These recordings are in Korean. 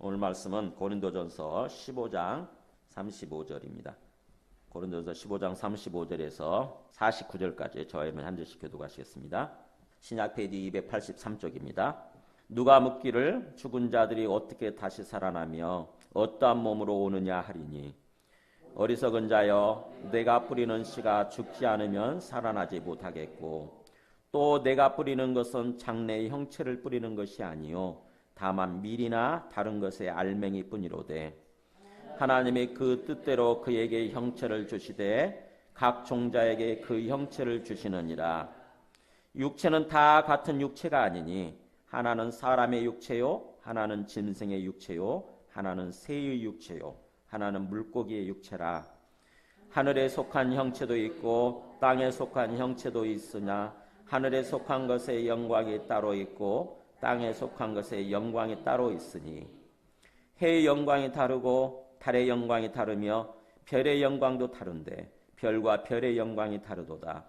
오늘 말씀은 고린도전서 15장 35절입니다. 고린도전서 15장 35절에서 49절까지 저희는 한 절씩 교독하시겠습니다. 신약 페이지 283쪽입니다. 누가 묻기를 죽은 자들이 어떻게 다시 살아나며 어떠한 몸으로 오느냐 하리니 어리석은 자여 내가 뿌리는 씨가 죽지 않으면 살아나지 못하겠고 또 내가 뿌리는 것은 장래의 형체를 뿌리는 것이 아니요 다만 밀이나 다른 것의 알맹이 뿐이로되 하나님이 그 뜻대로 그에게 형체를 주시되 각 종자에게 그 형체를 주시느니라. 육체는 다 같은 육체가 아니니 하나는 사람의 육체요 하나는 짐승의 육체요 하나는 새의 육체요 하나는 물고기의 육체라. 하늘에 속한 형체도 있고 땅에 속한 형체도 있으나 하늘에 속한 것의 영광이 따로 있고 땅에 속한 것의 영광이 따로 있으니 해의 영광이 다르고 달의 영광이 다르며 별의 영광도 다른데 별과 별의 영광이 다르도다.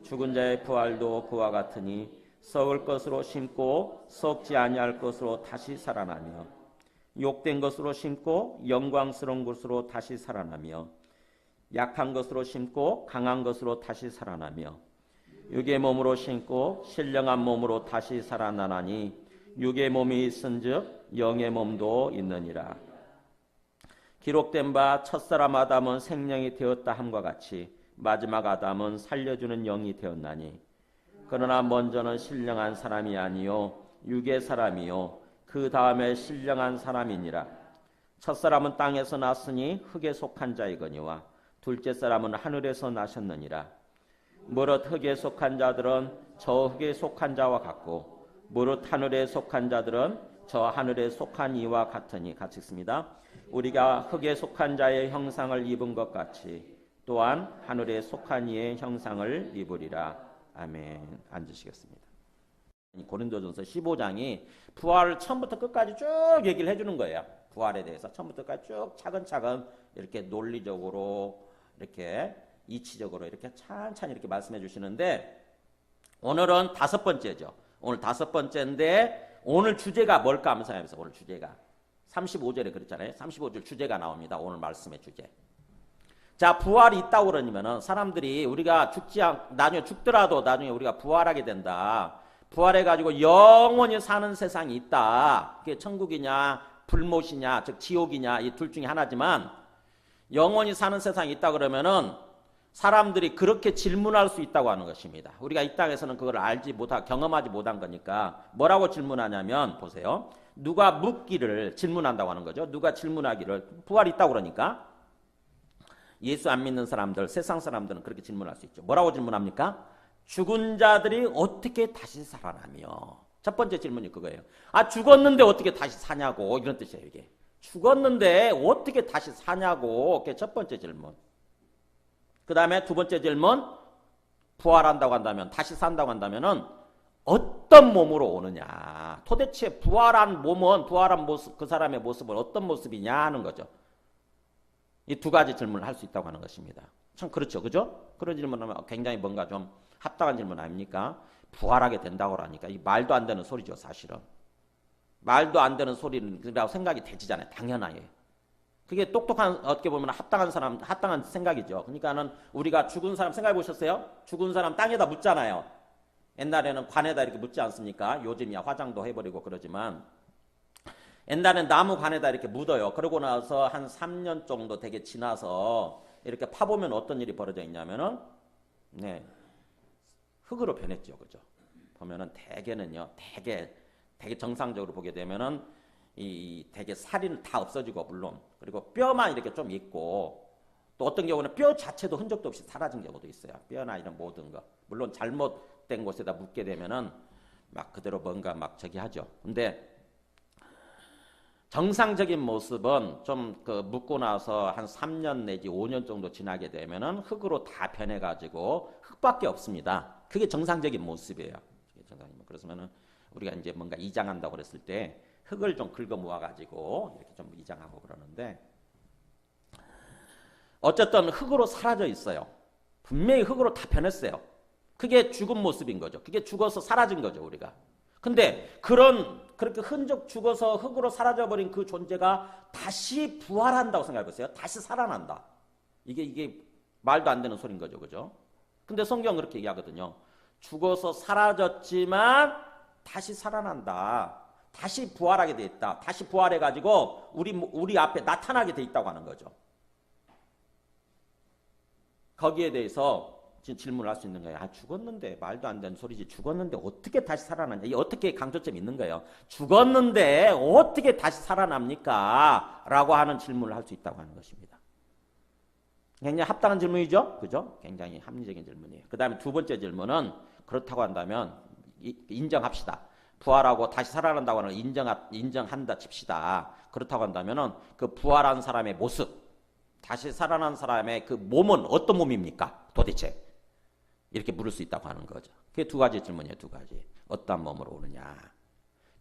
죽은 자의 부활도 그와 같으니 썩을 것으로 심고 썩지 아니할 것으로 다시 살아나며 욕된 것으로 심고 영광스러운 것으로 다시 살아나며 약한 것으로 심고 강한 것으로 다시 살아나며 육의 몸으로 심고 신령한 몸으로 다시 살아나나니 육의 몸이 있은즉 영의 몸도 있느니라. 기록된 바 첫사람 아담은 생명이 되었다 함과 같이 마지막 아담은 살려주는 영이 되었나니 그러나 먼저는 신령한 사람이 아니요 육의 사람이요 그 다음에 신령한 사람이니라. 첫사람은 땅에서 났으니 흙에 속한 자이거니와 둘째 사람은 하늘에서 나셨느니라. 무릇 흙에 속한 자들은 저 흙에 속한 자와 같고 무릇 하늘에 속한 자들은 저 하늘에 속한 이와 같으니 같이 읽습니다. 우리가 흙에 속한 자의 형상을 입은 것 같이 또한 하늘에 속한 이의 형상을 입으리라. 아멘. 앉으시겠습니다. 고린도전서 15장이 부활을 처음부터 끝까지 쭉 얘기를 해주는 거예요. 부활에 대해서 처음부터 끝까지 쭉 차근차근 이렇게 논리적으로 이렇게 이치적으로 이렇게 찬찬히 이렇게 말씀해 주시는데 오늘은 다섯 번째죠. 오늘 다섯 번째인데 오늘 주제가 뭘까 하면서 생각해보세요. 오늘 주제가 35절에 그랬잖아요. 35절 주제가 나옵니다. 오늘 말씀의 주제. 자, 부활이 있다고 그러면은 사람들이 우리가 나중에 죽더라도 나중에 우리가 부활하게 된다. 부활해가지고 영원히 사는 세상이 있다. 그게 천국이냐 불못이냐 즉 지옥이냐 이 둘 중에 하나지만 영원히 사는 세상이 있다 그러면은 사람들이 그렇게 질문할 수 있다고 하는 것입니다. 우리가 이 땅에서는 그걸 경험하지 못한 거니까 뭐라고 질문하냐면 보세요. 누가 묻기를 질문한다고 하는 거죠. 누가 질문하기를 부활이 있다고 그러니까 예수 안 믿는 사람들, 세상 사람들은 그렇게 질문할 수 있죠. 뭐라고 질문합니까? 죽은 자들이 어떻게 다시 살아나며. 첫 번째 질문이 그거예요. 아, 죽었는데 어떻게 다시 사냐고 이런 뜻이에요. 이게 죽었는데 어떻게 다시 사냐고. 그게 첫 번째 질문. 그 다음에 두 번째 질문, 부활한다고 한다면, 다시 산다고 한다면은 어떤 몸으로 오느냐. 도대체 부활한 모습, 그 사람의 모습은 어떤 모습이냐 하는 거죠. 이 두 가지 질문을 할 수 있다고 하는 것입니다. 참 그렇죠. 그죠? 그런 질문하면 굉장히 뭔가 좀 합당한 질문 아닙니까? 부활하게 된다고 하니까 이 말도 안 되는 소리죠, 사실은. 말도 안 되는 소리라고 생각이 되지잖아요. 당연하게. 그게 똑똑한 어떻게 보면 합당한 생각이죠. 그러니까는 우리가 죽은 사람 생각해 보셨어요? 죽은 사람 땅에다 묻잖아요. 옛날에는 관에다 이렇게 묻지 않습니까? 요즘이야 화장도 해버리고 그러지만 옛날엔 나무 관에다 이렇게 묻어요. 그러고 나서 한 3년 정도 되게 지나서 이렇게 파보면 어떤 일이 벌어져 있냐면은 네, 흙으로 변했죠, 그죠? 보면은 대개는요, 되게 정상적으로 보게 되면은 이 되게 살이 다 없어지고 물론 그리고 뼈만 이렇게 좀 있고 또 어떤 경우는 뼈 자체도 흔적도 없이 사라진 경우도 있어요. 뼈나 이런 모든 거 물론 잘못된 곳에다 묻게 되면은 막 그대로 뭔가 막 저기 하죠. 근데 정상적인 모습은 좀 그 묻고 나서 한 3년 내지 5년 정도 지나게 되면은 흙으로 다 변해가지고 흙밖에 없습니다. 그게 정상적인 모습이에요. 그래서면은 우리가 이제 뭔가 이장한다고 그랬을 때 흙을 좀 긁어 모아가지고 이렇게 좀 이장하고 그러는데 어쨌든 흙으로 사라져 있어요. 분명히 흙으로 다 변했어요. 그게 죽은 모습인 거죠. 그게 죽어서 사라진 거죠, 우리가. 근데 그런 그렇게 흔적 죽어서 흙으로 사라져버린 그 존재가 다시 부활한다고 생각해보세요. 다시 살아난다. 이게 말도 안 되는 소리인 거죠. 그죠? 근데 성경은 그렇게 얘기하거든요. 죽어서 사라졌지만 다시 살아난다. 다시 부활하게 돼 있다. 다시 부활해가지고 우리 앞에 나타나게 돼 있다고 하는 거죠. 거기에 대해서 지금 질문을 할 수 있는 거예요. 죽었는데 말도 안 되는 소리지. 죽었는데 어떻게 다시 살아나냐. 이게 어떻게 강조점이 있는 거예요. 죽었는데 어떻게 다시 살아납니까? 라고 하는 질문을 할 수 있다고 하는 것입니다. 굉장히 합당한 질문이죠. 그죠? 굉장히 합리적인 질문이에요. 그 다음에 두 번째 질문은 그렇다고 한다면 인정합시다. 부활하고 다시 살아난다고 하는 인정한다 칩시다. 그렇다고 한다면 그 부활한 사람의 모습, 다시 살아난 사람의 그 몸은 어떤 몸입니까? 도대체 이렇게 물을 수 있다고 하는 거죠. 그게 두 가지 질문이에요. 두 가지. 어떤 몸으로 오느냐.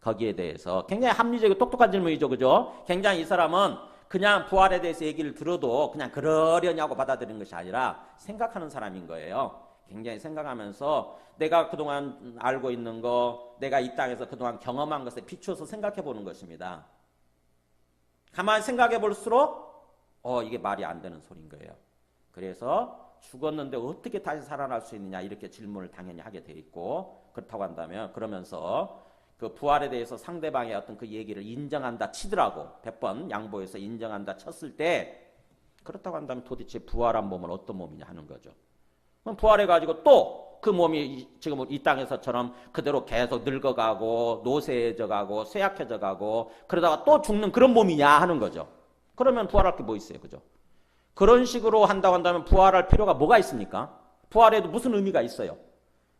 거기에 대해서 굉장히 합리적이고 똑똑한 질문이죠. 그죠? 굉장히 이 사람은 그냥 부활에 대해서 얘기를 들어도 그냥 그러려냐고 받아들이는 것이 아니라 생각하는 사람인 거예요. 굉장히 생각하면서 내가 그동안 알고 있는 거, 내가 이 땅에서 그동안 경험한 것에 비추어서 생각해 보는 것입니다. 가만히 생각해 볼수록 이게 말이 안 되는 소리인 거예요. 그래서 죽었는데 어떻게 다시 살아날 수 있느냐 이렇게 질문을 당연히 하게 돼 있고, 그렇다고 한다면 그러면서 그 부활에 대해서 상대방의 어떤 그 얘기를 인정한다 치더라고 100번 양보해서 인정한다 쳤을 때, 그렇다고 한다면 도대체 부활한 몸은 어떤 몸이냐 하는 거죠. 그럼 부활해가지고 또 그 몸이 지금 이 땅에서처럼 그대로 계속 늙어가고 노쇠해져가고 쇠약해져가고 그러다가 또 죽는 그런 몸이냐 하는 거죠. 그러면 부활할 게 뭐 있어요. 그죠? 그런 식으로 한다고 한다면 부활할 필요가 뭐가 있습니까? 부활에도 무슨 의미가 있어요?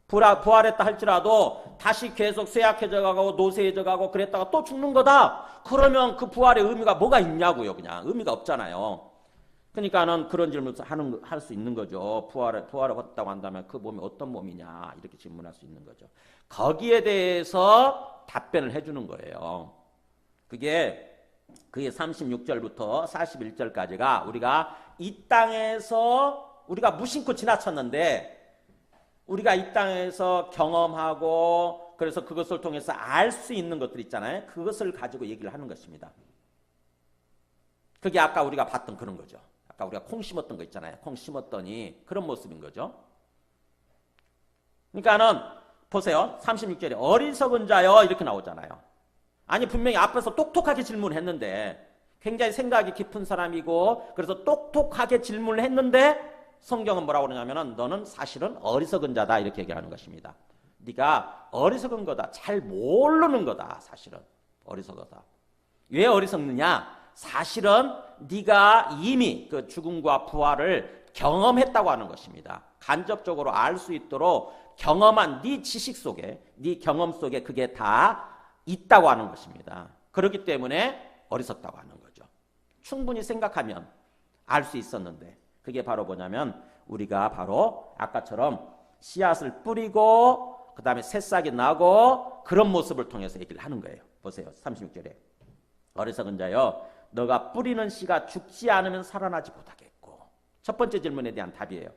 부활했다 할지라도 다시 계속 쇠약해져가고 노쇠해져가고 그랬다가 또 죽는 거다. 그러면 그 부활의 의미가 뭐가 있냐고요. 그냥 의미가 없잖아요. 그러니까는 그런 질문을 할 수 있는 거죠. 부활을 했다고 한다면 그 몸이 어떤 몸이냐 이렇게 질문할 수 있는 거죠. 거기에 대해서 답변을 해주는 거예요. 그게 36절부터 41절까지가 우리가 이 땅에서 우리가 무심코 지나쳤는데 우리가 이 땅에서 경험하고 그래서 그것을 통해서 알 수 있는 것들 있잖아요. 그것을 가지고 얘기를 하는 것입니다. 그게 아까 우리가 봤던 그런 거죠. 아까 우리가 콩 심었던 거 있잖아요. 콩 심었더니 그런 모습인 거죠. 그러니까는 보세요. 36절에 어리석은 자여 이렇게 나오잖아요. 아니 분명히 앞에서 똑똑하게 질문을 했는데 굉장히 생각이 깊은 사람이고 그래서 똑똑하게 질문을 했는데 성경은 뭐라고 그러냐면은 너는 사실은 어리석은 자다 이렇게 얘기하는 것입니다. 네가 어리석은 거다. 잘 모르는 거다. 사실은 어리석어다. 왜 어리석느냐? 사실은 네가 이미 그 죽음과 부활을 경험했다고 하는 것입니다. 간접적으로 알 수 있도록 경험한 네 지식 속에, 네 경험 속에 그게 다 있다고 하는 것입니다. 그렇기 때문에 어리석다고 하는 거죠. 충분히 생각하면 알 수 있었는데 그게 바로 뭐냐면 우리가 바로 아까처럼 씨앗을 뿌리고 그 다음에 새싹이 나고 그런 모습을 통해서 얘기를 하는 거예요. 보세요. 36절에 어리석은 자여 너가 뿌리는 씨가 죽지 않으면 살아나지 못하겠고, 첫 번째 질문에 대한 답이에요.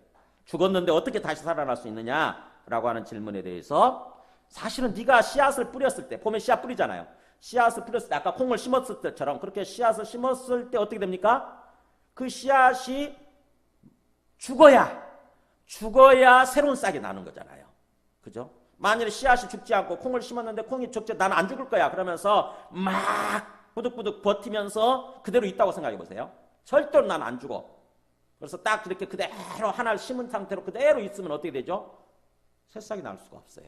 죽었는데 어떻게 다시 살아날 수 있느냐라고 하는 질문에 대해서 사실은 네가 씨앗을 뿌렸을 때, 보면 씨앗 뿌리잖아요. 씨앗을 뿌렸을 때 아까 콩을 심었을 때처럼 그렇게 씨앗을 심었을 때 어떻게 됩니까? 그 씨앗이 죽어야 새로운 싹이 나는 거잖아요. 그죠? 만일에 씨앗이 죽지 않고 콩을 심었는데 콩이 죽지 나는 안 죽을 거야 그러면서 막 부득부득 버티면서 그대로 있다고 생각해 보세요. 절대로 난 안 죽어. 그래서 딱 이렇게 그대로 하나를 심은 상태로 그대로 있으면 어떻게 되죠? 새싹이 날 수가 없어요.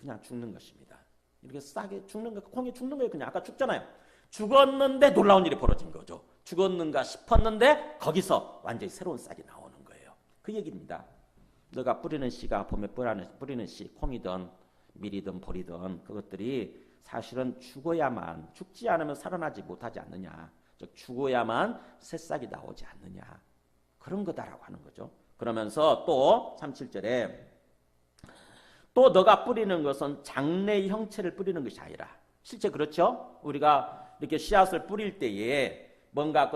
그냥 죽는 것입니다. 이렇게 싹이 죽는 거, 콩이 죽는 거예요. 그냥 아까 죽잖아요. 죽었는데 놀라운 일이 벌어진 거죠. 죽었는가 싶었는데 거기서 완전히 새로운 싹이 나오는 거예요. 그 얘기입니다. 너가 뿌리는 씨가 봄에 뿌리는 씨, 콩이든 밀이든 보리든 그것들이 사실은 죽지 않으면 살아나지 못하지 않느냐. 즉 죽어야만 새싹이 나오지 않느냐. 그런 거다라고 하는 거죠. 그러면서 또 37절에 또 너가 뿌리는 것은 장래의 형체를 뿌리는 것이 아니라, 실제 그렇죠? 우리가 이렇게 씨앗을 뿌릴 때에 뭔가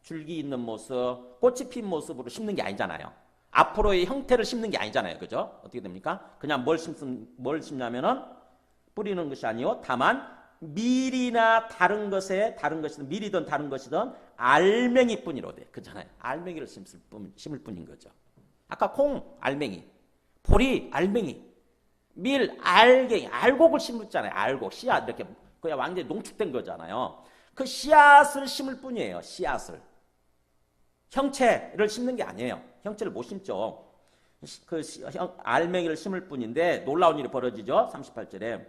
줄기 있는 모습, 꽃이 핀 모습으로 심는 게 아니잖아요. 앞으로의 형태를 심는 게 아니잖아요. 그죠? 어떻게 됩니까? 그냥 뭘 심냐면은 뿌리는 것이 아니요. 다만 밀이나 다른 것이든 밀이든 다른 것이든 알맹이 뿐이로 돼. 그잖아요. 알맹이를 심을 뿐인 거죠. 아까 콩, 알맹이, 보리, 알맹이, 밀, 알갱이, 알곡을 심었잖아요. 알곡, 씨앗 이렇게 그냥 완전히 농축된 거잖아요. 그 씨앗을 심을 뿐이에요. 씨앗을. 형체를 심는 게 아니에요. 형체를 못 심죠. 그 알맹이를 심을 뿐인데 놀라운 일이 벌어지죠. 38절에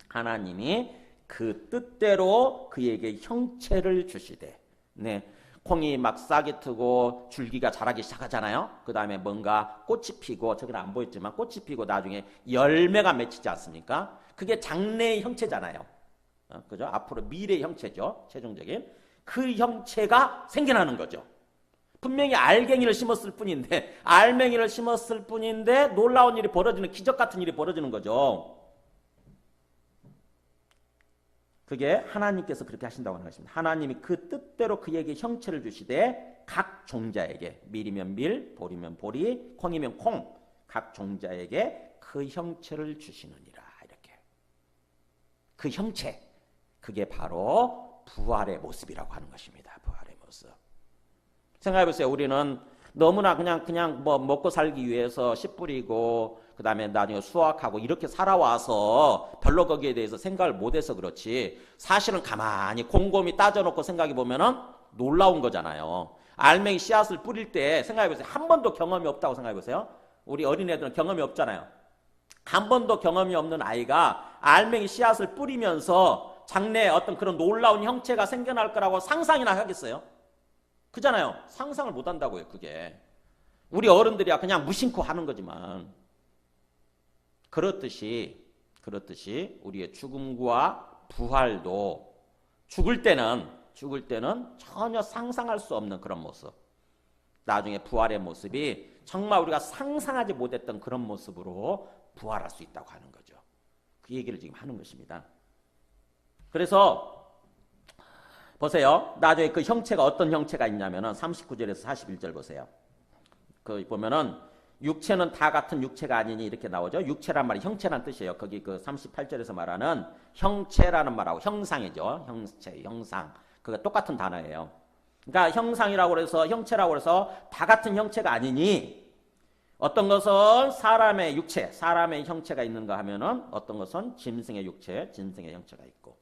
하나님이 그 뜻대로 그에게 형체를 주시되, 네, 콩이 막 싹이 트고 줄기가 자라기 시작하잖아요. 그 다음에 뭔가 꽃이 피고, 저기는 안 보였지만 꽃이 피고 나중에 열매가 맺히지 않습니까? 그게 장래의 형체잖아요. 그죠? 앞으로 미래의 형체죠. 최종적인 그 형체가 생겨나는 거죠. 분명히 알갱이를 심었을 뿐인데, 알맹이를 심었을 뿐인데 놀라운 일이 벌어지는, 기적 같은 일이 벌어지는 거죠. 그게 하나님께서 그렇게 하신다고 하는 것입니다. 하나님이 그 뜻대로 그에게 형체를 주시되 각 종자에게, 밀이면 밀, 보리면 보리, 콩이면 콩, 각 종자에게 그 형체를 주시느니라. 이렇게. 그 형체, 그게 바로 부활의 모습이라고 하는 것입니다. 부활의 모습. 생각해보세요. 우리는 너무나 그냥 뭐 먹고 살기 위해서 씨 뿌리고 그 다음에 나중에 수확하고 이렇게 살아와서 별로 거기에 대해서 생각을 못해서 그렇지, 사실은 가만히 곰곰이 따져놓고 생각해보면은 놀라운 거잖아요. 알맹이 씨앗을 뿌릴 때 생각해보세요. 한 번도 경험이 없다고 생각해보세요. 우리 어린애들은 경험이 없잖아요. 한 번도 경험이 없는 아이가 알맹이 씨앗을 뿌리면서 장래에 어떤 그런 놀라운 형체가 생겨날 거라고 상상이나 하겠어요? 그잖아요. 상상을 못 한다고요. 그게 우리 어른들이야 그냥 무심코 하는 거지만, 그렇듯이 우리의 죽음과 부활도 죽을 때는 전혀 상상할 수 없는 그런 모습, 나중에 부활의 모습이 정말 우리가 상상하지 못했던 그런 모습으로 부활할 수 있다고 하는 거죠. 그 얘기를 지금 하는 것입니다. 그래서 보세요. 나중에 그 형체가 어떤 형체가 있냐면은 39절에서 41절 보세요. 그 보면은 육체는 다 같은 육체가 아니니 이렇게 나오죠. 육체란 말이 형체란 뜻이에요. 거기 그 38절에서 말하는 형체라는 말하고 형상이죠. 형체, 형상. 그게 똑같은 단어예요. 그러니까 형상이라고 해서 형체라고 해서 다 같은 형체가 아니니, 어떤 것은 사람의 육체, 사람의 형체가 있는가 하면은 어떤 것은 짐승의 육체, 짐승의 형체가 있고,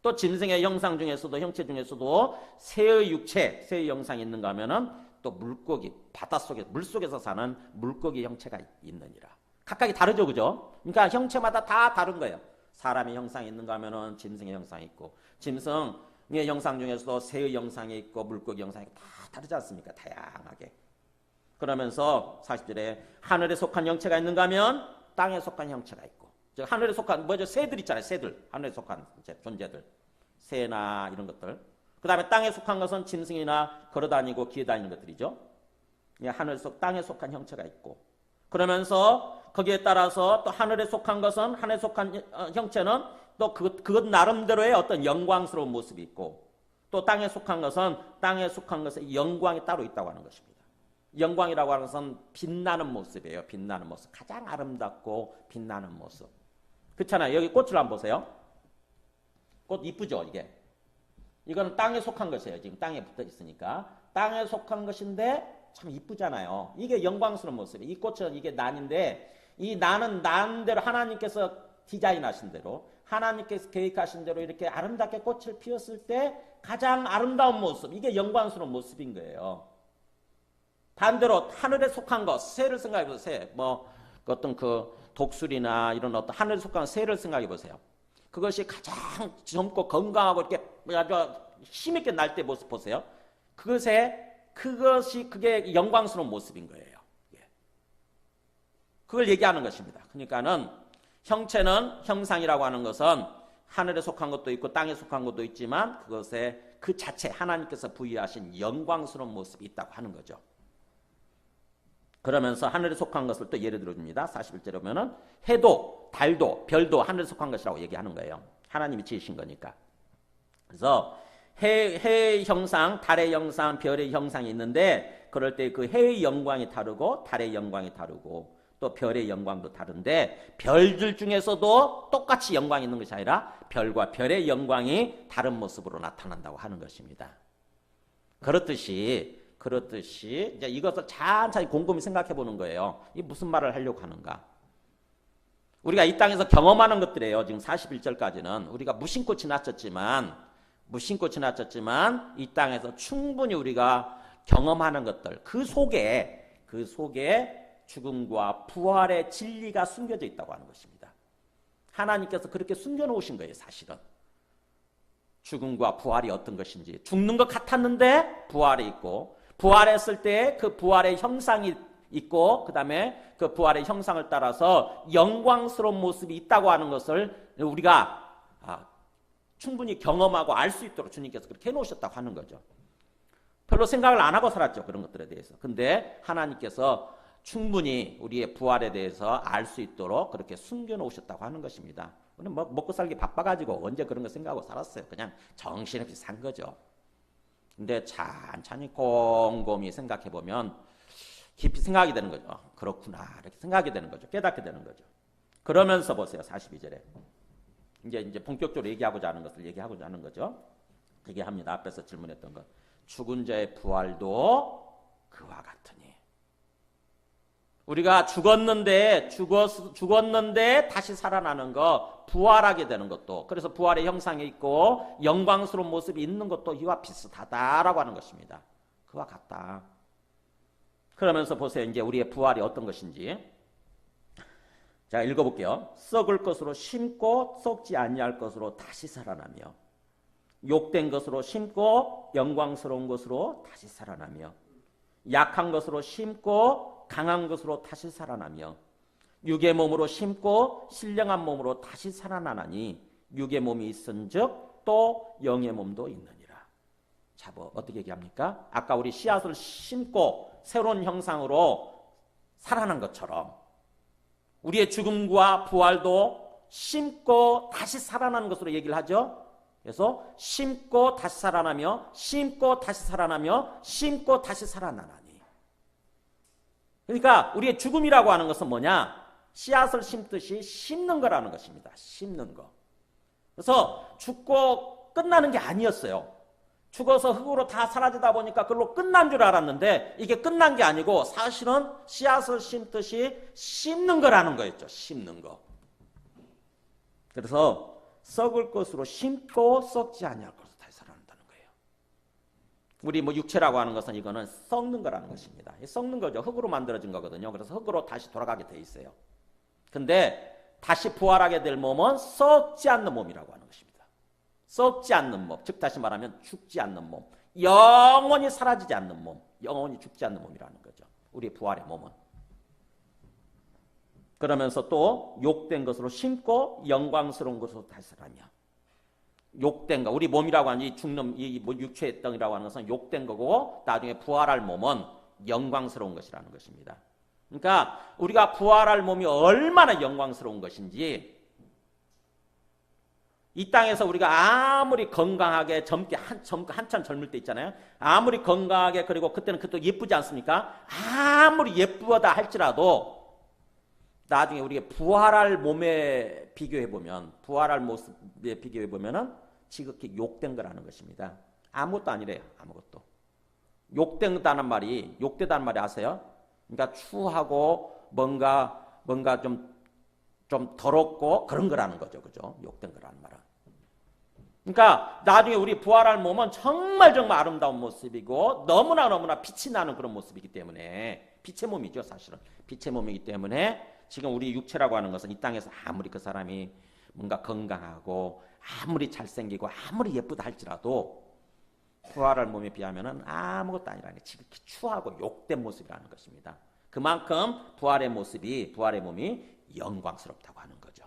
또 짐승의 형상 중에서도, 형체 중에서도 새의 육체, 새의 형상이 있는가 하면은 또 물고기, 바닷속에, 물속에서 사는 물고기 형체가 있느니라. 각각이 다르죠, 그죠? 그러니까 형체마다 다 다른 거예요. 사람의 형상이 있는가 하면은 짐승의 형상이 있고, 짐승의 형상 중에서도 새의 형상이 있고 물고기 형상이 다 다르지 않습니까? 다양하게. 그러면서 40절에 하늘에 속한 형체가 있는가 하면 땅에 속한 형체가 있고, 즉 하늘에 속한 뭐죠? 새들 있잖아요. 새들. 하늘에 속한 존재들. 새나 이런 것들. 그 다음에 땅에 속한 것은 짐승이나 걸어다니고 기어다니는 것들이죠. 하늘 속, 땅에 속한 형체가 있고, 그러면서 거기에 따라서 또 하늘에 속한 것은, 하늘에 속한 형체는 또 그것 나름대로의 어떤 영광스러운 모습이 있고, 또 땅에 속한 것은 땅에 속한 것의 영광이 따로 있다고 하는 것입니다. 영광이라고 하는 것은 빛나는 모습이에요. 빛나는 모습. 가장 아름답고 빛나는 모습. 그렇잖아요. 여기 꽃을 한번 보세요. 꽃 이쁘죠, 이게. 이거는 땅에 속한 것이에요. 지금 땅에 붙어 있으니까. 땅에 속한 것인데 참 이쁘잖아요. 이게 영광스러운 모습이에요. 이 꽃은 이게 난인데, 이 난은 난대로 하나님께서 디자인하신 대로, 하나님께서 계획하신 대로 이렇게 아름답게 꽃을 피웠을 때 가장 아름다운 모습, 이게 영광스러운 모습인 거예요. 반대로 하늘에 속한 것, 새를 생각해 보세요. 뭐 어떤 그 독수리나 이런 어떤 하늘에 속한 새를 생각해 보세요. 그것이 가장 젊고 건강하고 이렇게 아주 힘있게 날 때 모습 보세요. 그게 영광스러운 모습인 거예요. 그걸 얘기하는 것입니다. 그러니까는 형체는, 형상이라고 하는 것은 하늘에 속한 것도 있고 땅에 속한 것도 있지만 그것에 그 자체 하나님께서 부여하신 영광스러운 모습이 있다고 하는 거죠. 그러면서 하늘에 속한 것을 또 예를 들어줍니다. 41절에 보면은 해도, 달도, 별도 하늘에 속한 것이라고 얘기하는 거예요. 하나님이 지으신 거니까. 그래서 해의 형상, 달의 형상, 별의 형상이 있는데 그럴 때 그 해의 영광이 다르고 달의 영광이 다르고 또 별의 영광도 다른데 별들 중에서도 똑같이 영광이 있는 것이 아니라 별과 별의 영광이 다른 모습으로 나타난다고 하는 것입니다. 그렇듯이 이제 이것을 찬찬히 곰곰이 생각해 보는 거예요. 이 무슨 말을 하려고 하는가? 우리가 이 땅에서 경험하는 것들이에요. 지금 41절까지는 우리가 무심코 지나쳤지만 이 땅에서 충분히 우리가 경험하는 것들 그 속에 죽음과 부활의 진리가 숨겨져 있다고 하는 것입니다. 하나님께서 그렇게 숨겨놓으신 거예요. 사실은 죽음과 부활이 어떤 것인지 죽는 것 같았는데 부활이 있고 부활했을 때 그 부활의 형상이 있고 그 다음에 그 부활의 형상을 따라서 영광스러운 모습이 있다고 하는 것을 우리가 충분히 경험하고 알 수 있도록 주님께서 그렇게 해놓으셨다고 하는 거죠. 별로 생각을 안 하고 살았죠. 그런 것들에 대해서. 근데 하나님께서 충분히 우리의 부활에 대해서 알 수 있도록 그렇게 숨겨놓으셨다고 하는 것입니다. 우리는 먹고 살기 바빠가지고 언제 그런 거 생각하고 살았어요. 그냥 정신없이 산 거죠. 근데 찬찬히 곰곰이 생각해보면 깊이 생각이 되는 거죠. 그렇구나 이렇게 생각이 되는 거죠. 깨닫게 되는 거죠. 그러면서 보세요. 42절에 이제 본격적으로 얘기하고자 하는 거죠. 얘기합니다. 앞에서 질문했던 것. 죽은 자의 부활도 그와 같으니 우리가 죽었는데 다시 살아나는 거 부활하게 되는 것도 그래서 부활의 형상이 있고 영광스러운 모습이 있는 것도 이와 비슷하다라고 하는 것입니다. 그와 같다. 그러면서 보세요. 이제 우리의 부활이 어떤 것인지. 자, 읽어볼게요. 썩을 것으로 심고 썩지 아니할 것으로 다시 살아나며 욕된 것으로 심고 영광스러운 것으로 다시 살아나며 약한 것으로 심고 강한 것으로 다시 살아나며 육의 몸으로 심고 신령한 몸으로 다시 살아나나니 육의 몸이 있은즉 또 영의 몸도 있느니라. 자, 어떻게 얘기합니까? 아까 우리 씨앗을 심고 새로운 형상으로 살아난 것처럼 우리의 죽음과 부활도 심고 다시 살아나는 것으로 얘기를 하죠. 그래서 심고 다시 살아나며 심고 다시 살아나며 심고 다시 살아나나니. 그러니까 우리의 죽음이라고 하는 것은 뭐냐? 씨앗을 심듯이 심는 거라는 것입니다. 심는 거. 그래서 죽고 끝나는 게 아니었어요. 죽어서 흙으로 다 사라지다 보니까 그걸로 끝난 줄 알았는데 이게 끝난 게 아니고 사실은 씨앗을 심듯이 심는 거라는 거였죠. 심는 거. 그래서 썩을 것으로 심고 썩지 아니할 것으로 다시 살아난다는 거예요. 우리 육체라고 하는 것은 이거는 썩는 거라는 것입니다. 썩는 거죠. 흙으로 만들어진 거거든요. 그래서 흙으로 다시 돌아가게 돼 있어요. 근데 다시 부활하게 될 몸은 썩지 않는 몸이라고 하는 것입니다. 썩지 않는 몸, 즉 다시 말하면 죽지 않는 몸, 영원히 사라지지 않는 몸, 영원히 죽지 않는 몸이라는 거죠. 우리의 부활의 몸은. 그러면서 또 욕된 것으로 심고 영광스러운 것으로 다시 살아나며 욕된 거, 우리 몸이라고 하는 이 죽는 이 육체의 땅이라고 하는 것은 욕된 거고 나중에 부활할 몸은 영광스러운 것이라는 것입니다. 그러니까 우리가 부활할 몸이 얼마나 영광스러운 것인지 이 땅에서 우리가 아무리 건강하게 젊게 한참 젊을 때 있잖아요. 아무리 건강하게 그리고 그때는 그것도 예쁘지 않습니까? 아무리 예쁘다 할지라도 나중에 우리가 부활할 몸에 비교해보면 부활할 모습에 비교해보면은 지극히 욕된 거라는 것입니다. 아무것도 아니래요. 아무것도. 욕되다는 말이 아세요? 그러니까 추하고 뭔가 좀 더럽고 그런 거라는 거죠. 그죠? 욕된 거라는 말은. 그러니까 나중에 우리 부활할 몸은 정말 아름다운 모습이고 너무나 빛이 나는 그런 모습이기 때문에 빛의 몸이죠. 사실은. 빛의 몸이기 때문에 지금 우리 육체라고 하는 것은 이 땅에서 아무리 그 사람이 뭔가 건강하고 아무리 잘생기고 아무리 예쁘다 할지라도 부활할 몸에 비하면 아무것도 아니라는 게 지극히 추하고 욕된 모습이라는 것입니다. 그만큼 부활의 몸이 영광스럽다고 하는 거죠.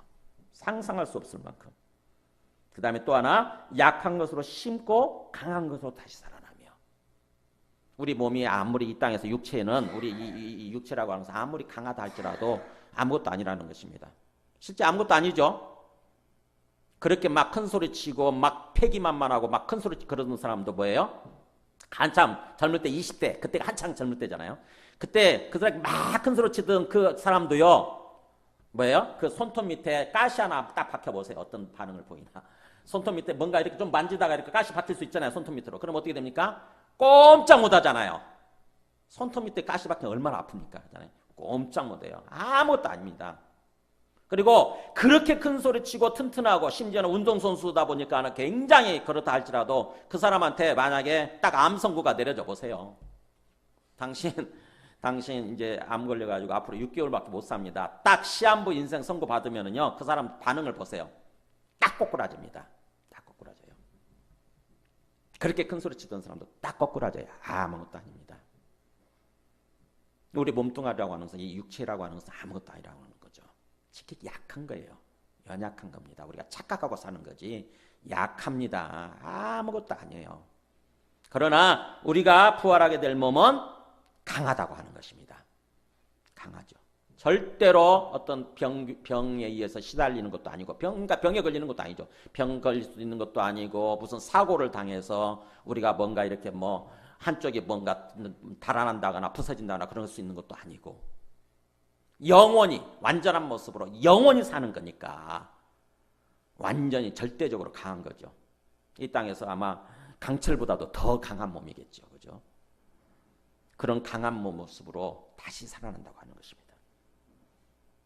상상할 수 없을 만큼. 그 다음에 또 하나 약한 것으로 심고 강한 것으로 다시 살아나며 우리 몸이 아무리 이 땅에서 육체는 우리 이 육체라고 하는 것은 아무리 강하다 할지라도 아무것도 아니라는 것입니다. 실제 아무것도 아니죠. 그렇게 막 큰 소리 치고 막 패기만만하고 막 큰 소리 그러는 사람도 뭐예요? 한참 젊을 때 20대, 그때가 한창 젊을 때잖아요. 그때 그 사람이 막 큰 소리 치던 그 사람도요, 뭐예요? 그 손톱 밑에 가시 하나 딱 박혀보세요. 어떤 반응을 보이나. 손톱 밑에 뭔가 이렇게 좀 만지다가 이렇게 가시 박힐 수 있잖아요. 손톱 밑으로. 그럼 어떻게 됩니까? 꼼짝 못 하잖아요. 손톱 밑에 가시 박히면 얼마나 아픕니까? 꼼짝 못 해요. 아무것도 아닙니다. 그리고 그렇게 큰 소리 치고 튼튼하고 심지어는 운동선수다 보니까 굉장히 그렇다 할지라도 그 사람한테 만약에 딱 암 선고가 내려져 보세요. 당신 이제 암 걸려가지고 앞으로 6개월밖에 못 삽니다. 딱 시한부 인생 선고 받으면은요, 그 사람 반응을 보세요. 딱 꼬꾸라집니다. 딱 꼬꾸라져요. 그렇게 큰 소리 치던 사람도 딱 꼬꾸라져요. 아무것도 아닙니다. 우리 몸뚱아리라고 하는 것은, 이 육체라고 하는 것은 아무것도 아니라고 하는 거죠. 특히 약한 거예요. 연약한 겁니다. 우리가 착각하고 사는 거지 약합니다. 아무것도 아니에요. 그러나 우리가 부활하게 될 몸은 강하다고 하는 것입니다. 강하죠. 절대로 어떤 병에 의해서 시달리는 것도 아니고, 그러니까 병에 걸리는 것도 아니죠. 병 걸릴 수 있는 것도 아니고, 무슨 사고를 당해서 우리가 뭔가 이렇게 뭐 한쪽이 뭔가 달아난다거나 부서진다거나 그럴 수 있는 것도 아니고, 영원히 완전한 모습으로 영원히 사는 거니까 완전히 절대적으로 강한 거죠. 이 땅에서 아마 강철보다도 더 강한 몸이겠죠. 그죠? 그런 강한 모습으로 다시 살아난다고 하는 것입니다.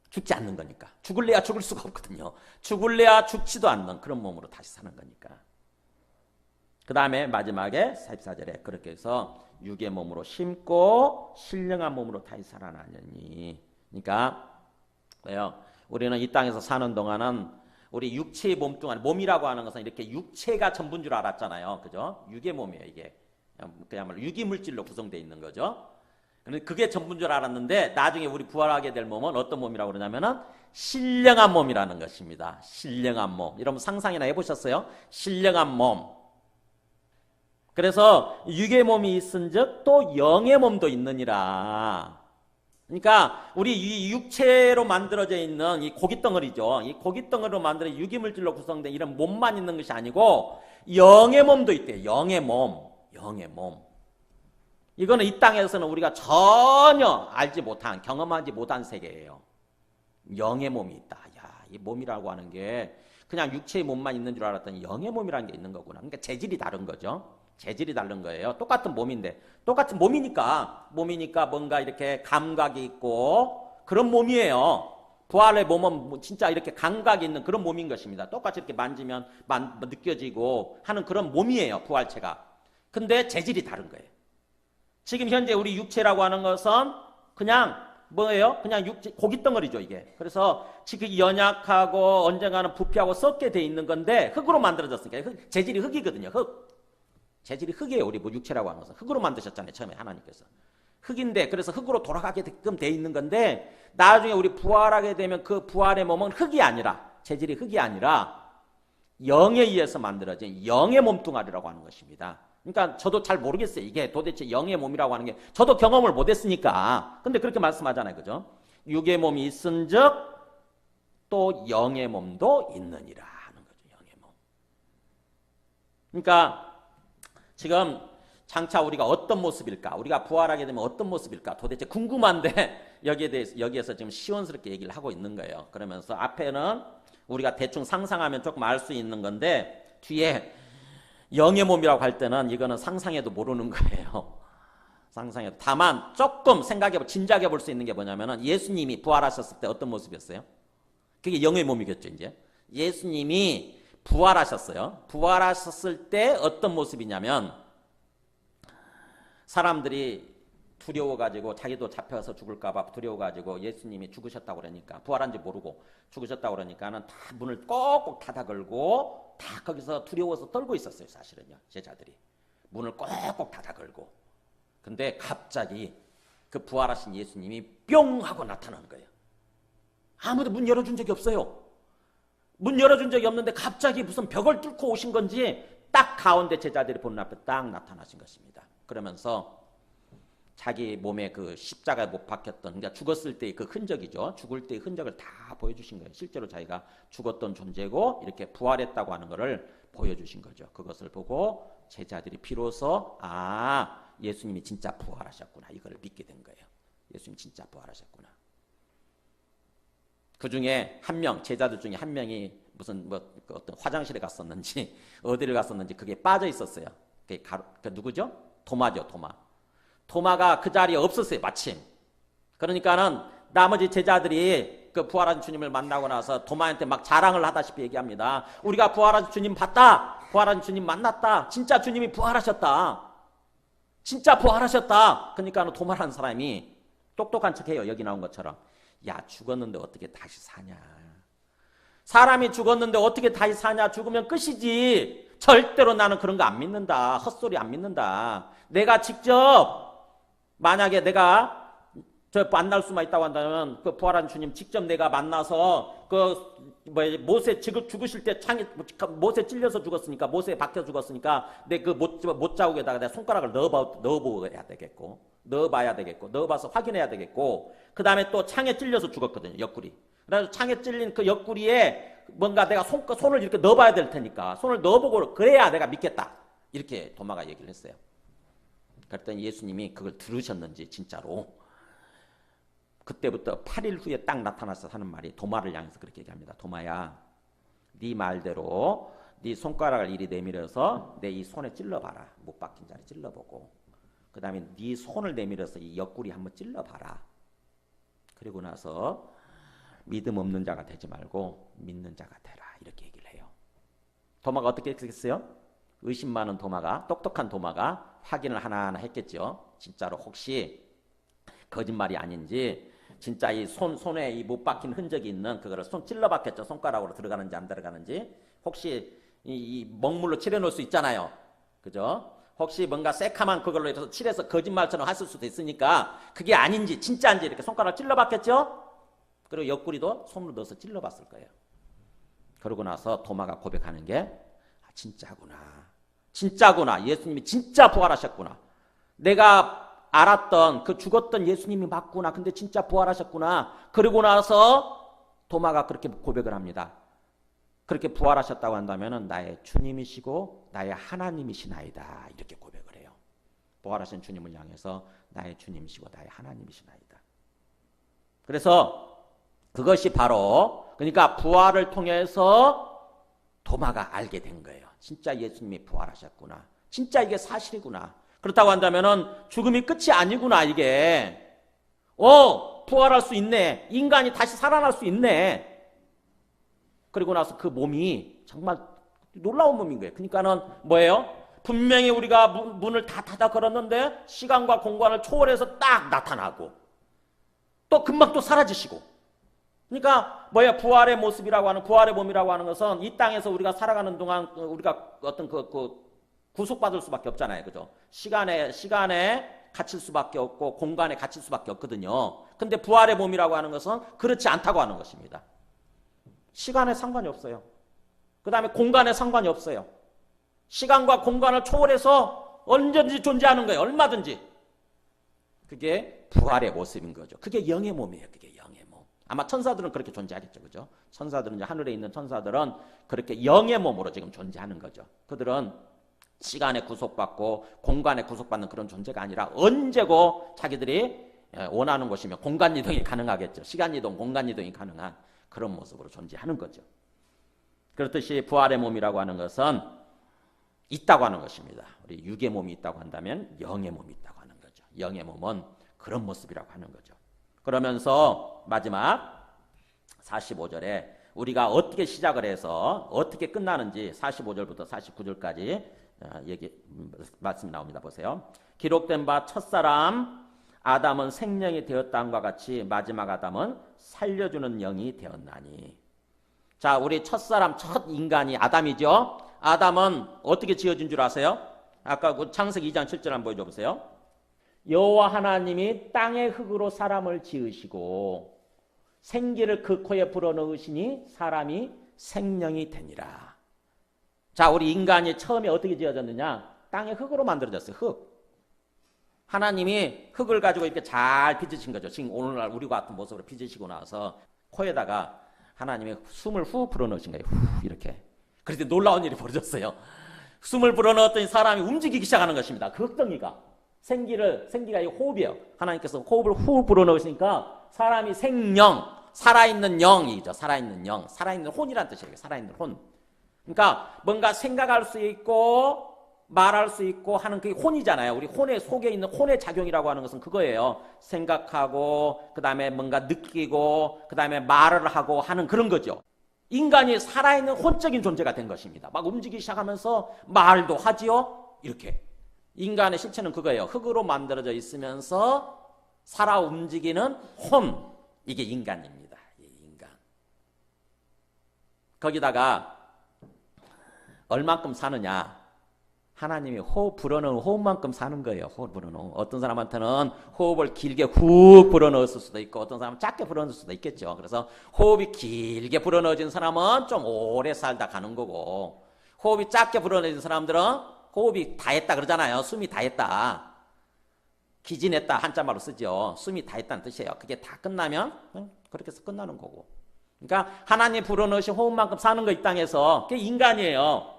죽지 않는 거니까. 죽을래야 죽을 수가 없거든요. 죽을래야 죽지도 않는 그런 몸으로 다시 사는 거니까. 그 다음에 마지막에 44절에 그렇게 해서 육의 몸으로 심고 신령한 몸으로 다시 살아나느니. 그러니까 왜요? 우리는 이 땅에서 사는 동안은 우리 육체의 몸뚱아리, 몸이라고 하는 것은 이렇게 육체가 전부인 줄 알았잖아요. 그죠? 육의 몸이에요, 이게. 그야말로 유기물질로 구성되어 있는 거죠. 그게 전부인 줄 알았는데 나중에 우리 부활하게 될 몸은 어떤 몸이라고 그러냐면은 신령한 몸이라는 것입니다. 신령한 몸. 여러분 상상이나 해보셨어요? 신령한 몸. 그래서 육의 몸이 있은즉 또 영의 몸도 있느니라. 그러니까 우리 이 육체로 만들어져 있는 이 고깃덩어리죠. 이 고깃덩어리로 만들어진 유기물질로 구성된 이런 몸만 있는 것이 아니고 영의 몸도 있대요. 영의 몸. 영의 몸. 이거는 이 땅에서는 우리가 전혀 알지 못한, 경험하지 못한 세계예요. 영의 몸이 있다. 야, 이 몸이라고 하는 게 그냥 육체의 몸만 있는 줄 알았더니 영의 몸이라는 게 있는 거구나. 그러니까 재질이 다른 거죠. 재질이 다른 거예요. 똑같은 몸인데, 똑같은 몸이니까 뭔가 이렇게 감각이 있고 그런 몸이에요. 부활의 몸은 진짜 이렇게 감각이 있는 그런 몸인 것입니다. 똑같이 이렇게 만지면 느껴지고 하는 그런 몸이에요. 부활체가. 근데 재질이 다른 거예요. 지금 현재 우리 육체라고 하는 것은 그냥 뭐예요? 그냥 육체, 고깃덩어리죠, 이게. 그래서 지금 연약하고 언젠가는 부패하고 썩게 돼 있는 건데 흙으로 만들어졌으니까 재질이 흙이거든요. 흙. 재질이 흙이에요. 우리 뭐 육체라고 하는 것은. 흙으로 만드셨잖아요. 처음에 하나님께서. 흙인데 그래서 흙으로 돌아가게끔 돼 있는 건데 나중에 우리 부활하게 되면 그 부활의 몸은 흙이 아니라, 재질이 흙이 아니라 영에 의해서 만들어진 영의 몸뚱아리라고 하는 것입니다. 그러니까 저도 잘 모르겠어요. 이게 도대체 영의 몸이라고 하는 게 저도 경험을 못했으니까. 근데 그렇게 말씀하잖아요. 그죠? 육의 몸이 있은즉 또 영의 몸도 있느니라 하는 거죠. 영의 몸. 그러니까 지금 장차 우리가 어떤 모습일까? 우리가 부활하게 되면 어떤 모습일까? 도대체 궁금한데 여기에서 지금 시원스럽게 얘기를 하고 있는 거예요. 그러면서 앞에는 우리가 대충 상상하면 조금 알 수 있는 건데 뒤에 영의 몸이라고 할 때는 이거는 상상해도 모르는 거예요. 상상해도. 다만 조금 짐작해 볼 수 있는 게 뭐냐면은 예수님이 부활하셨을 때 어떤 모습이었어요? 그게 영의 몸이겠죠, 이제. 예수님이 부활하셨어요. 부활하셨을 때 어떤 모습이냐면 사람들이 두려워가지고 자기도 잡혀서 죽을까봐 두려워가지고 예수님이 죽으셨다고 그러니까 부활한지 모르고 죽으셨다고 그러니까는 다 문을 꼭꼭 닫아 걸고 다 거기서 두려워서 떨고 있었어요. 사실은요. 제자들이 문을 꼭꼭 닫아 걸고. 근데 갑자기 그 부활하신 예수님이 뿅 하고 나타나는 거예요. 아무도 문 열어준 적이 없어요. 문 열어준 적이 없는데 갑자기 무슨 벽을 뚫고 오신 건지 딱 가운데 제자들이 보는 앞에 딱 나타나신 것입니다. 그러면서 자기 몸에 그 십자가에 못 박혔던, 그러니까 죽었을 때의 그 흔적이죠. 죽을 때의 흔적을 다 보여주신 거예요. 실제로 자기가 죽었던 존재고 이렇게 부활했다고 하는 것을 보여주신 거죠. 그것을 보고 제자들이 비로소 예수님이 진짜 부활하셨구나 이걸 믿게 된 거예요. 예수님 진짜 부활하셨구나. 그 중에 한 명, 제자들 중에 한 명이 무슨 어떤 화장실에 갔었는지 어디를 갔었는지 그게 빠져 있었어요. 그게 누구죠? 도마죠, 도마. 도마가 그 자리에 없었어요, 마침. 그러니까는 나머지 제자들이 그 부활한 주님을 만나고 나서 도마한테 막 자랑을 하다시피 얘기합니다. 우리가 부활한 주님 봤다. 부활한 주님 만났다. 진짜 주님이 부활하셨다. 진짜 부활하셨다. 그러니까 도마라는 사람이 똑똑한 척해요. 여기 나온 것처럼. 야, 죽었는데 어떻게 다시 사냐. 사람이 죽었는데 어떻게 다시 사냐. 죽으면 끝이지. 절대로 나는 그런 거 안 믿는다. 헛소리 안 믿는다. 내가 직접 만약에 내가 저 만날 수만 있다고 한다면 그 부활한 주님 직접 내가 만나서 모세 죽으실 때 모세 찔려서 죽었으니까 모세에 박혀 죽었으니까 내 그 못 자국에다가 내가 손가락을 넣어봐야 되겠고 넣어봐서 확인해야 되겠고 그 다음에 또 창에 찔려서 죽었거든요. 옆구리. 그래서 창에 찔린 그 옆구리에 뭔가 내가 손을 이렇게 넣어봐야 될 테니까 손을 넣어보고 그래야 내가 믿겠다. 이렇게 도마가 얘기를 했어요. 그랬더니 예수님이 그걸 들으셨는지 진짜로 그때부터 8일 후에 딱 나타나서 하는 말이 도마를 향해서 그렇게 얘기합니다. 도마야, 네 말대로 네 손가락을 이리 내밀어서 내 이 손에 찔러봐라. 못 박힌 자리 찔러보고 그 다음에 네 손을 내밀어서 이 옆구리 한번 찔러봐라. 그리고 나서 믿음 없는 자가 되지 말고 믿는 자가 되라. 이렇게 얘기를 해요. 도마가 어떻게 했겠어요? 의심 많은 도마가, 똑똑한 도마가 확인을 하나하나 했겠죠. 진짜로 혹시 거짓말이 아닌지 진짜 이 손에 이 못 박힌 흔적이 있는 그거를 손 찔러봤겠죠. 손가락으로 들어가는지 안 들어가는지. 혹시 이 먹물로 칠해놓을 수 있잖아요. 그죠? 혹시 뭔가 새카만 그걸로 해서 칠해서 거짓말처럼 했을 수도 있으니까 그게 아닌지 진짜인지 이렇게 손가락을 찔러봤겠죠. 그리고 옆구리도 손으로 넣어서 찔러봤을 거예요. 그러고 나서 도마가 고백하는 게 진짜구나. 진짜구나. 예수님이 진짜 부활하셨구나. 내가 알았던 그 죽었던 예수님이 맞구나. 근데 진짜 부활하셨구나. 그러고 나서 도마가 그렇게 고백을 합니다. 그렇게 부활하셨다고 한다면 나의 주님이시고 나의 하나님이시나이다. 이렇게 고백을 해요. 부활하신 주님을 향해서 나의 주님이시고 나의 하나님이시나이다. 그래서 그것이 바로 그러니까 부활을 통해서 도마가 알게 된 거예요. 진짜 예수님이 부활하셨구나. 진짜 이게 사실이구나. 그렇다고 한다면은 죽음이 끝이 아니구나 이게. 부활할 수 있네. 인간이 다시 살아날 수 있네. 그리고 나서 그 몸이 정말 놀라운 몸인 거예요. 그러니까는 뭐예요? 분명히 우리가 문을 다 닫아 걸었는데 시간과 공간을 초월해서 딱 나타나고 또 금방 또 사라지시고. 그러니까 뭐예요? 부활의 모습이라고 하는 부활의 몸이라고 하는 것은 이 땅에서 우리가 살아가는 동안 우리가 어떤 구속받을 수밖에 없잖아요. 그죠? 시간에 갇힐 수밖에 없고 공간에 갇힐 수밖에 없거든요. 근데 부활의 몸이라고 하는 것은 그렇지 않다고 하는 것입니다. 시간에 상관이 없어요. 그 다음에 공간에 상관이 없어요. 시간과 공간을 초월해서 언제든지 존재하는 거예요. 얼마든지. 그게 부활의 모습인 거죠. 그게 영의 몸이에요. 그게 영의 몸. 아마 천사들은 그렇게 존재하겠죠. 그죠? 천사들은 이제 하늘에 있는 천사들은 그렇게 영의 몸으로 지금 존재하는 거죠. 그들은 시간에 구속받고 공간에 구속받는 그런 존재가 아니라 언제고 자기들이 원하는 곳이면 공간 이동이 가능하겠죠. 시간 이동, 공간 이동이 가능한 그런 모습으로 존재하는 거죠. 그렇듯이 부활의 몸이라고 하는 것은 있다고 하는 것입니다. 우리 육의 몸이 있다고 한다면 영의 몸이 있다고 하는 거죠. 영의 몸은 그런 모습이라고 하는 거죠. 그러면서 마지막 45절에 우리가 어떻게 시작을 해서 어떻게 끝나는지 45절부터 49절까지 말씀이 나옵니다. 보세요. 기록된 바 첫사람 아담은 생명이 되었다함과 같이 마지막 아담은 살려주는 영이 되었나니. 자, 우리 첫사람 첫 인간이 아담이죠. 아담은 어떻게 지어진 줄 아세요? 아까 그 창세기 2장 7절 한번 보여줘 보세요. 여호와 하나님이 땅의 흙으로 사람을 지으시고 생기를 그 코에 불어넣으시니 사람이 생명이 되니라. 자, 우리 인간이 처음에 어떻게 지어졌느냐? 땅의 흙으로 만들어졌어요. 흙. 하나님이 흙을 가지고 이렇게 잘 빚으신 거죠. 지금 오늘날 우리와 같은 모습으로 빚으시고 나서 코에다가 하나님이 숨을 후 불어넣으신 거예요. 후 이렇게. 그런데 놀라운 일이 벌어졌어요. 숨을 불어넣었더니 사람이 움직이기 시작하는 것입니다. 그 흙덩이가. 생기가 이 호흡이에요. 하나님께서 호흡을 후 불어넣으시니까 사람이 생령, 살아있는 영이죠. 살아있는 영, 살아있는 혼이라는 뜻이에요. 살아있는 혼. 그러니까 뭔가 생각할 수 있고 말할 수 있고 하는 그게 혼이잖아요. 우리 혼의 속에 있는 혼의 작용이라고 하는 것은 그거예요. 생각하고 그 다음에 뭔가 느끼고 그 다음에 말을 하고 하는 그런 거죠. 인간이 살아있는 혼적인 존재가 된 것입니다. 막 움직이기 시작하면서 말도 하지요. 이렇게. 인간의 실체는 그거예요. 흙으로 만들어져 있으면서 살아 움직이는 혼. 이게 인간입니다. 인간. 거기다가 얼만큼 사느냐. 하나님이 호흡 불어넣은 호흡만큼 사는 거예요. 호흡 불어넣은. 어떤 사람한테는 호흡을 길게 훅 불어넣었을 수도 있고 어떤 사람은 작게 불어넣을 수도 있겠죠. 그래서 호흡이 길게 불어넣어진 사람은 좀 오래 살다 가는 거고 호흡이 작게 불어넣어진 사람들은 호흡이 다 했다 그러잖아요. 숨이 다 했다. 기진했다 한자말로 쓰죠. 숨이 다 했다는 뜻이에요. 그게 다 끝나면 그렇게 해서 끝나는 거고. 그러니까 하나님 불어넣으신 호흡만큼 사는 거 이 땅에서 그게 인간이에요.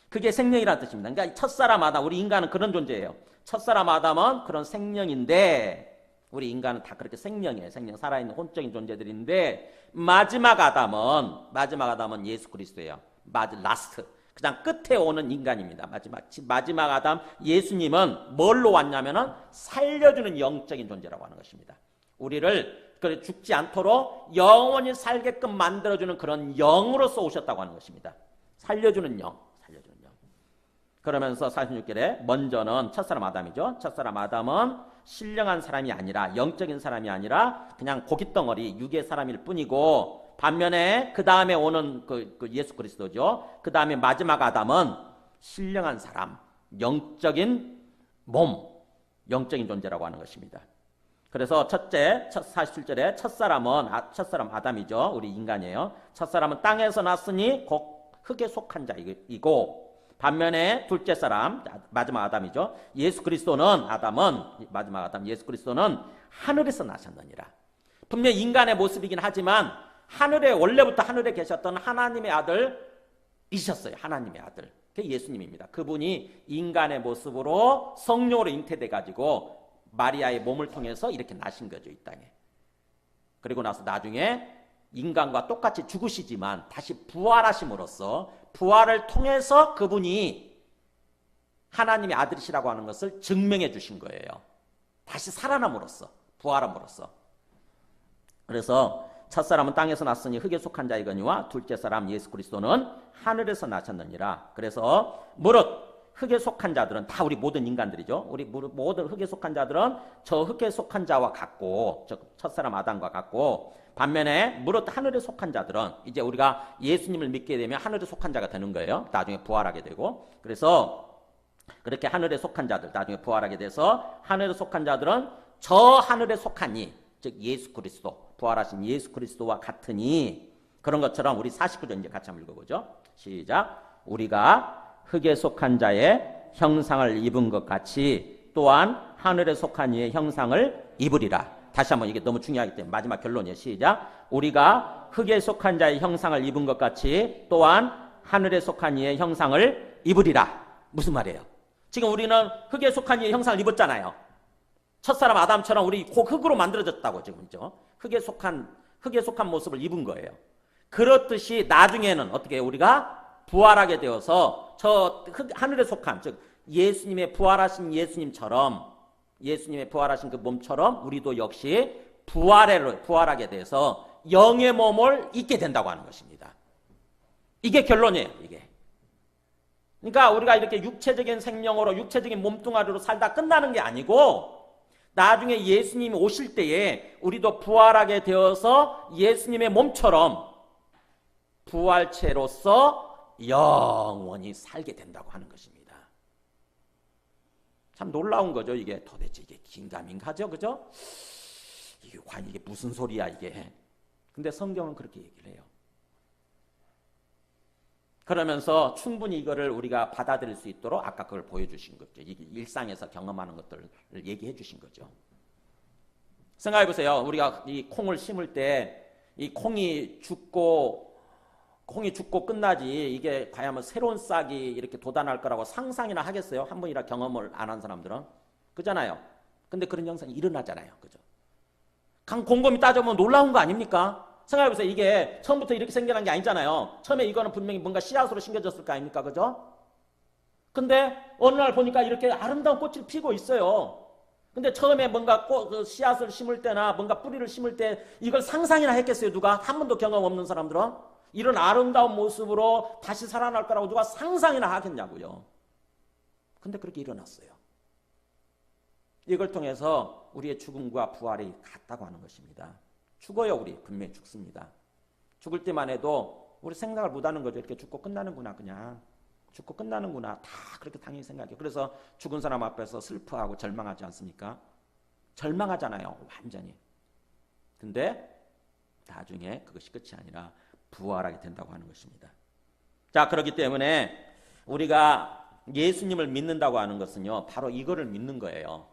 그게 생명이라는 뜻입니다. 그러니까 첫사람 아담, 우리 인간은 그런 존재예요. 첫사람 아담은 그런 생명인데 우리 인간은 다 그렇게 생명이에요. 생명, 살아있는 혼적인 존재들인데 마지막 아담은 예수 그리스도예요. 라스트. 그냥 끝에 오는 인간입니다. 마지막 아담 예수님은 뭘로 왔냐면은 살려주는 영적인 존재라고 하는 것입니다. 우리를 죽지 않도록 영원히 살게끔 만들어주는 그런 영으로서 오셨다고 하는 것입니다. 살려주는 영. 그러면서 46절에 먼저는 첫사람 아담이죠. 첫사람 아담은 신령한 사람이 아니라 영적인 사람이 아니라 그냥 고깃덩어리 육의 사람일 뿐이고 반면에 그 다음에 오는 그 예수 그리스도죠. 그 다음에 마지막 아담은 신령한 사람, 영적인 몸, 영적인 존재라고 하는 것입니다. 그래서 47절에 첫사람 아담이죠. 우리 인간이에요. 첫사람은 땅에서 났으니 곧 흙에 속한 자이고 반면에 둘째 사람, 마지막 아담이죠. 예수 그리스도는 마지막 아담 예수 그리스도는 하늘에서 나셨느니라. 분명히 인간의 모습이긴 하지만 원래부터 하늘에 계셨던 하나님의 아들이셨어요. 하나님의 아들. 그게 예수님입니다. 그분이 인간의 모습으로 성령으로 잉태돼 가지고 마리아의 몸을 통해서 이렇게 나신 거죠, 이 땅에. 그리고 나서 나중에 인간과 똑같이 죽으시지만 다시 부활하심으로써 부활을 통해서 그분이 하나님의 아들이시라고 하는 것을 증명해 주신 거예요. 다시 살아남으로써, 부활함으로써. 그래서 첫사람은 땅에서 났으니 흙에 속한 자이거니와 둘째 사람 예수 그리스도는 하늘에서 나셨느니라. 그래서 무릇 흙에 속한 자들은 다 우리 모든 인간들이죠. 우리 모든 흙에 속한 자들은 저 흙에 속한 자와 같고 저 첫사람 아담과 같고 반면에 무릇 하늘에 속한 자들은 이제 우리가 예수님을 믿게 되면 하늘에 속한 자가 되는 거예요. 나중에 부활하게 되고. 그래서 그렇게 하늘에 속한 자들 나중에 부활하게 돼서 하늘에 속한 자들은 저 하늘에 속한 이 즉 예수 그리스도 부활하신 예수 그리스도와 같으니 그런 것처럼 우리 49절 이제 같이 한번 읽어보죠. 시작. 우리가 흙에 속한 자의 형상을 입은 것 같이 또한 하늘에 속한 이의 형상을 입으리라. 다시 한번 이게 너무 중요하기 때문에 마지막 결론이에요. 시작. 우리가 흙에 속한 자의 형상을 입은 것 같이 또한 하늘에 속한 이의 형상을 입으리라. 무슨 말이에요? 지금 우리는 흙에 속한 이의 형상을 입었잖아요. 첫사람 아담처럼 우리 곧 흙으로 만들어졌다고 지금죠. 흙에 속한 모습을 입은 거예요. 그렇듯이 나중에는 어떻게 해요? 우리가 부활하게 되어서 저 하늘에 속한 즉 예수님의 부활하신 예수님의 부활하신 그 몸처럼 우리도 역시 부활하게 돼서 영의 몸을 입게 된다고 하는 것입니다. 이게 결론이에요. 이게. 그러니까 우리가 이렇게 육체적인 생명으로 육체적인 몸뚱아리로 살다 끝나는 게 아니고 나중에 예수님이 오실 때에 우리도 부활하게 되어서 예수님의 몸처럼 부활체로서 영원히 살게 된다고 하는 것입니다. 참 놀라운 거죠. 이게 도대체 이게 긴가민가죠, 그죠? 이게 과연 이게 무슨 소리야 이게? 근데 성경은 그렇게 얘기를 해요. 그러면서 충분히 이거를 우리가 받아들일 수 있도록 아까 그걸 보여주신 거죠. 이게 일상에서 경험하는 것들을 얘기해 주신 거죠. 생각해 보세요. 우리가 이 콩을 심을 때 이 콩이 죽고 콩이 죽고 끝나지 이게 과연 뭐 새로운 싹이 이렇게 돋아날 거라고 상상이나 하겠어요? 한 번이라 경험을 안 한 사람들은. 그잖아요. 근데 그런 현상이 일어나잖아요. 그죠? 곰곰이 따져보면 놀라운 거 아닙니까? 생각해보세요. 이게 처음부터 이렇게 생겨난 게 아니잖아요. 처음에 이거는 분명히 뭔가 씨앗으로 심겨졌을 거 아닙니까? 그죠? 근데 어느 날 보니까 이렇게 아름다운 꽃을 피고 있어요. 근데 처음에 뭔가 씨앗을 심을 때나 뭔가 뿌리를 심을 때 이걸 상상이나 했겠어요? 누가? 한 번도 경험 없는 사람들은? 이런 아름다운 모습으로 다시 살아날 거라고 누가 상상이나 하겠냐고요. 근데 그렇게 일어났어요. 이걸 통해서 우리의 죽음과 부활이 같다고 하는 것입니다. 죽어요. 우리 분명히 죽습니다. 죽을 때만 해도 우리 생각을 못하는 거죠. 이렇게 죽고 끝나는구나. 그냥 죽고 끝나는구나. 다 그렇게 당연히 생각해요. 그래서 죽은 사람 앞에서 슬퍼하고 절망하지 않습니까? 절망하잖아요. 완전히. 근데 나중에 그것이 끝이 아니라 부활하게 된다고 하는 것입니다. 자, 그렇기 때문에 우리가 예수님을 믿는다고 하는 것은요, 바로 이거를 믿는 거예요.